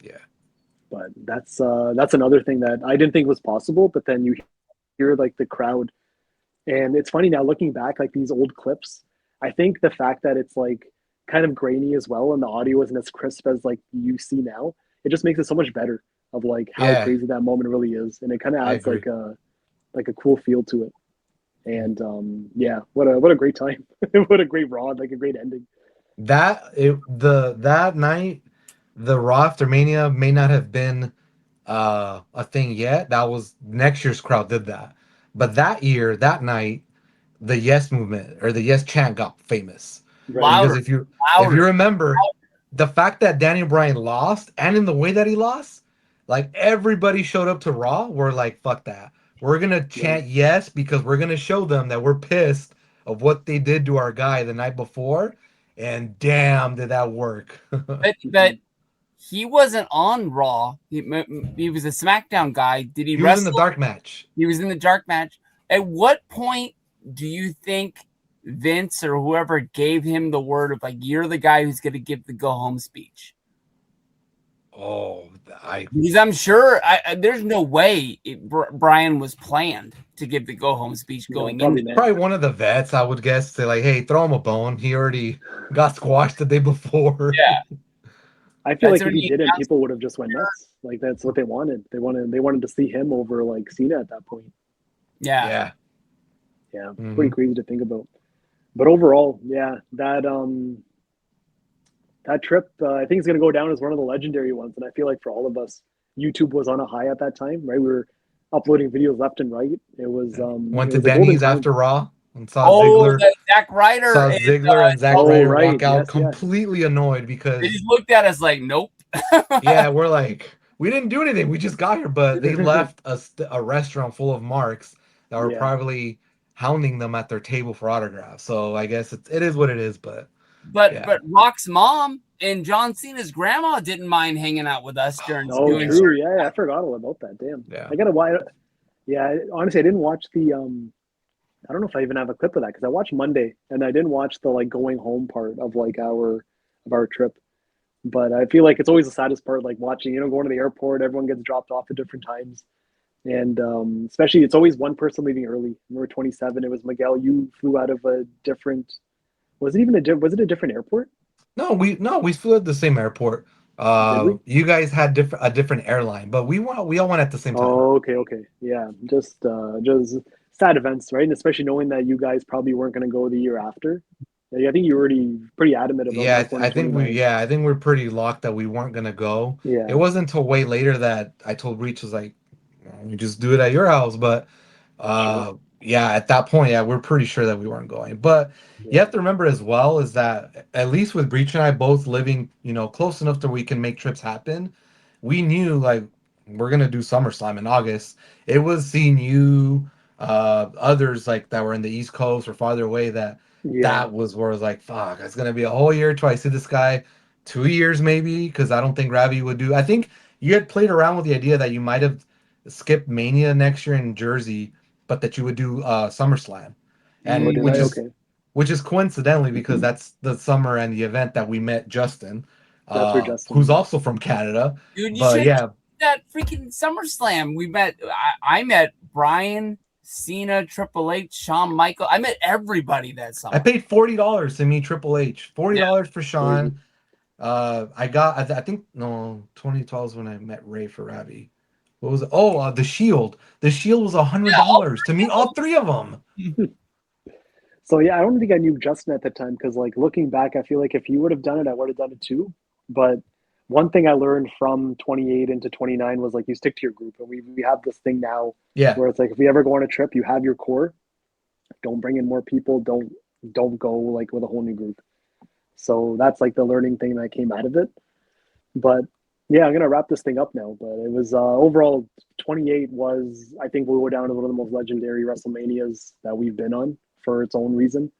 Yeah. But that's another thing that I didn't think was possible. But then you hear the crowd, and it's funny now looking back, these old clips. I think the fact that it's like kind of grainy as well and the audio isn't as crisp as like you see now, it just makes it so much better of like how Yeah, crazy that moment really is, and it kind of I adds agree. like a cool feel to it. And yeah, what a great time, what a great Raw, like a great ending. That night, the Raw after Mania may not have been a thing yet. That was next year's crowd did that. But that year, that night, the Yes movement or the Yes chant got famous. Right. Because Louder, if you louder. remember, the fact that Daniel Bryan lost and in the way that he lost, like everybody showed up to Raw, we're like, fuck that. We're gonna Right. chant yes because we're gonna show them that we're pissed of what they did to our guy the night before. And damn, did that work. But he wasn't on Raw. He was a SmackDown guy. Did he He was in the wrestle? dark match. He was in the dark match. At what point do you think Vince or whoever gave him the word of like, you're the guy who's going to give the go home speech? Oh, Because I'm sure there's no way Brian was planned to give the go home speech No, going probably into not. probably one of the vets, I would guess, say like, hey, throw him a bone. He already got squashed the day before. Yeah, I feel that's like if when he he didn't, announced. people would have just went nuts. Like that's what they wanted. They wanted to see him over like Cena at that point. Yeah, Yeah. Yeah, it's pretty Hmm. crazy to think about. But overall, yeah, that trip I think is going to go down as one of the legendary ones. And I feel like for all of us, YouTube was on a high at that time, right? We were uploading videos left and right. Yeah. It Went to was a golden Denny's time. after Raw and Oh, the Zack Ryder and And Zack Oh Ryder right, walk out yes, yeah, completely annoyed they because just looked at us like, nope. yeah, we're like, we didn't do anything. We just got here, but they left a restaurant full of marks that were yeah. probably hounding them at their table for autographs. So I guess it is what it is, but But yeah. Rock's mom and John Cena's grandma didn't mind hanging out with us during Oh, doing Yeah. true. certain. Yeah, I forgot all about that. Damn, Yeah. I gotta why. Yeah, honestly, I didn't watch the. I don't know if I even have a clip of that because I watched Monday and I didn't watch the like going home part of like our trip. But I feel like it's always the saddest part, like watching, going to the airport, everyone gets dropped off at different times. And especially, it's always one person leaving early. Remember 27, it was Miguel. You flew out of a different, was it a different airport? No, we flew at the same airport. Did we? You guys had a different airline, but we all went at the same time. Oh, okay. Yeah, just sad events, right? And especially knowing that you guys probably weren't going to go the year after. Yeah, I think you were already pretty adamant about Yeah, not going in 29. I think we're pretty locked that we weren't gonna go. It Yeah, wasn't until way later that I told Reach was like, we just do it at your house. But sure. yeah, at that point, yeah, we're pretty sure that we weren't going. But you Yeah, have to remember as well is that at least with Breach and I both living, close enough that we can make trips happen, we knew like we're gonna do SummerSlam in August. It was seeing you, others like that were in the East Coast or farther away yeah, that was where I was like, fuck, it's gonna be a whole year till I see this guy, 2 years maybe, because I don't think Ravi would do. I think you had played around with the idea that you might have skipped Mania next year in Jersey, but that you would do SummerSlam, Oh, and did I? Okay. which is coincidentally because that's the summer and the event that we met Justin, That's where Justin who's is. also from Canada. Dude, you But should yeah, that freaking SummerSlam. We met. I met Brian, Cena, Triple H, Shawn Michael. I met everybody that I summer. paid $40 to meet Triple H, Yeah, $40 for Crazy. Sean. I think no 2012 is when I met Ray for Ravi. What was it? Oh, the Shield. The Shield was $100 to meet all three of them. So yeah, I don't think I knew Justin at the time because like looking back, I feel like if you would have done it, I would have done it too. But one thing I learned from 28 into 29 was like you stick to your group, and we have this thing now Yeah, where it's like if we ever go on a trip, you have your core. Don't bring in more people. Don't go like with a whole new group. So that's like the learning thing that came out of it. But yeah, I'm gonna wrap this thing up now. But it was overall 28 was I think we'll go down as one of the most legendary WrestleManias that we've been on for its own reason,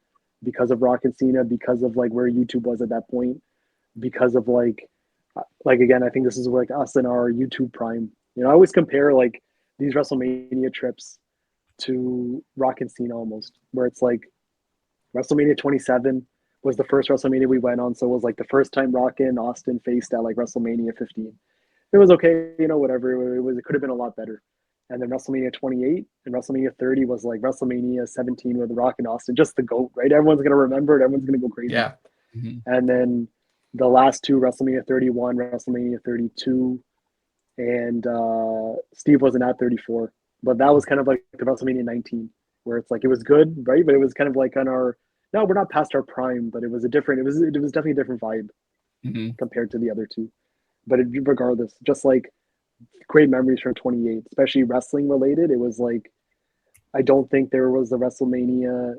because of Rock and Cena, because of like where YouTube was at that point, because of like again, I think this is like us in our YouTube prime. I always compare like these WrestleMania trips to Rock and Cena almost, where it's like WrestleMania 27 was the first WrestleMania we went on, so it was like the first time Rock and Austin faced at like WrestleMania 15. It was okay, whatever. It could have been a lot better. and then WrestleMania 28, and WrestleMania 30 was like WrestleMania 17 with The Rock and Austin, just the GOAT, right? Everyone's gonna remember it. Everyone's gonna go crazy. Yeah. And then the last two, WrestleMania 31, WrestleMania 32, and Steve wasn't at 34, but that was kind of like the WrestleMania 19, where it's like it was good, right? But it was kind of like on our no, we're not past our prime, but it was definitely a different vibe compared to the other two. But regardless, just like great memories from 28, especially wrestling related. It was like I don't think there was a WrestleMania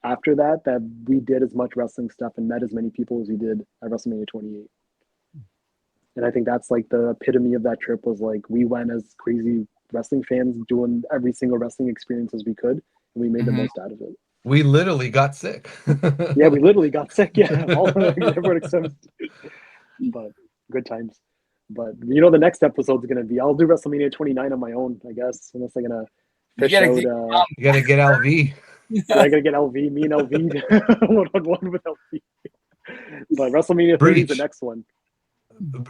after that we did as much wrestling stuff and met as many people as we did at WrestleMania 28. And I think that's like the epitome of that trip was like we went as crazy wrestling fans doing every single wrestling experience as we could, and we made the most out of it. We literally got sick. Yeah, we literally got sick. Yeah, everyone except, but good times. But the next episode is gonna be I'll do WrestleMania 29 on my own, I guess, unless I'm gonna fish out. You gotta get LV. Yeah, I gotta get LV. Me and LV one-on-one with LV. But WrestleMania 30 is the next one.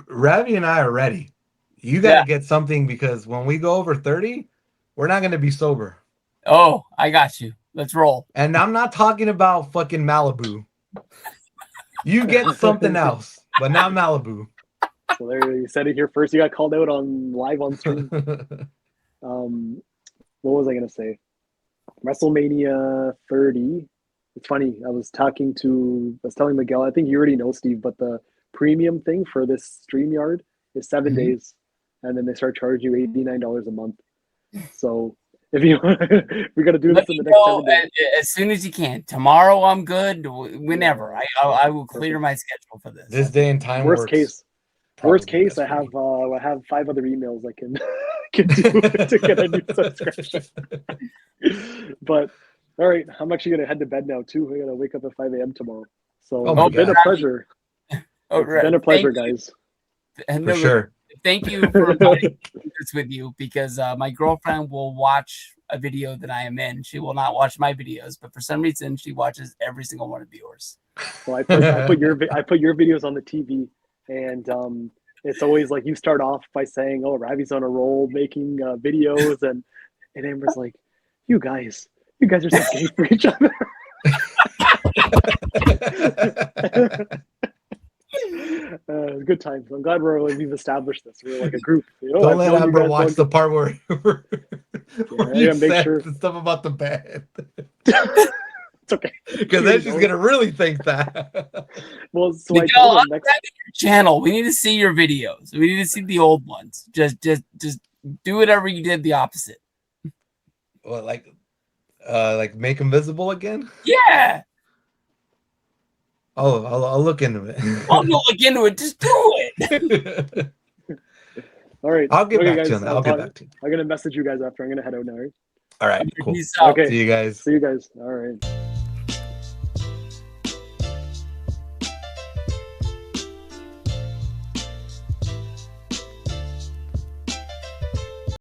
Ravi and I are ready. You gotta get something because when we go over 30, we're not gonna be sober. Oh, I got you. Let's roll. And I'm not talking about fucking Malibu. You get something else, but not Malibu. So there, you said it here first. You got called out live on stream. What was I gonna say? WrestleMania 30. It's funny. I was telling Miguel. I think you already know, Steve, but the premium thing for this StreamYard is 7 days, and then they start charging you $89 a month. So if we got to do this in the next 7 days as soon as you can. Tomorrow I'm good. Whenever I will clear my schedule for this. This day and time. Worst case, I have 5 other emails I can do to get a new subscription. But all right, I'm actually gonna head to bed now too. I gotta wake up at 5 a.m. tomorrow. So it's been a pleasure. It's been a pleasure, guys. For sure. Thank you for inviting this with you because my girlfriend will watch a video that I am in. She will not watch my videos, but for some reason she watches every single one of yours. Well, I put your videos on the TV, and it's always like you start off by saying, "Oh, Ravi's on a roll making videos," and Amber's like, "You guys are so gay for each other." Good times. I'm glad we've established this. We're like a group. Don't let Amber watch the part where you make sure the stuff about the band. It's okay. Because then she's gonna really think that. Well, so Miguel, I told her your channel. We need to see your videos. We need to see the old ones. Just do whatever you did the opposite. Well, like make them visible again? Yeah. Oh, I'll look into it. I'll look into it. Just do it. All right. I'll get back to you on that. I'll get back to you. I'm gonna message you guys after. I'm gonna head out now. Right? All right. Cool. Peace out. Okay. See you guys. All right.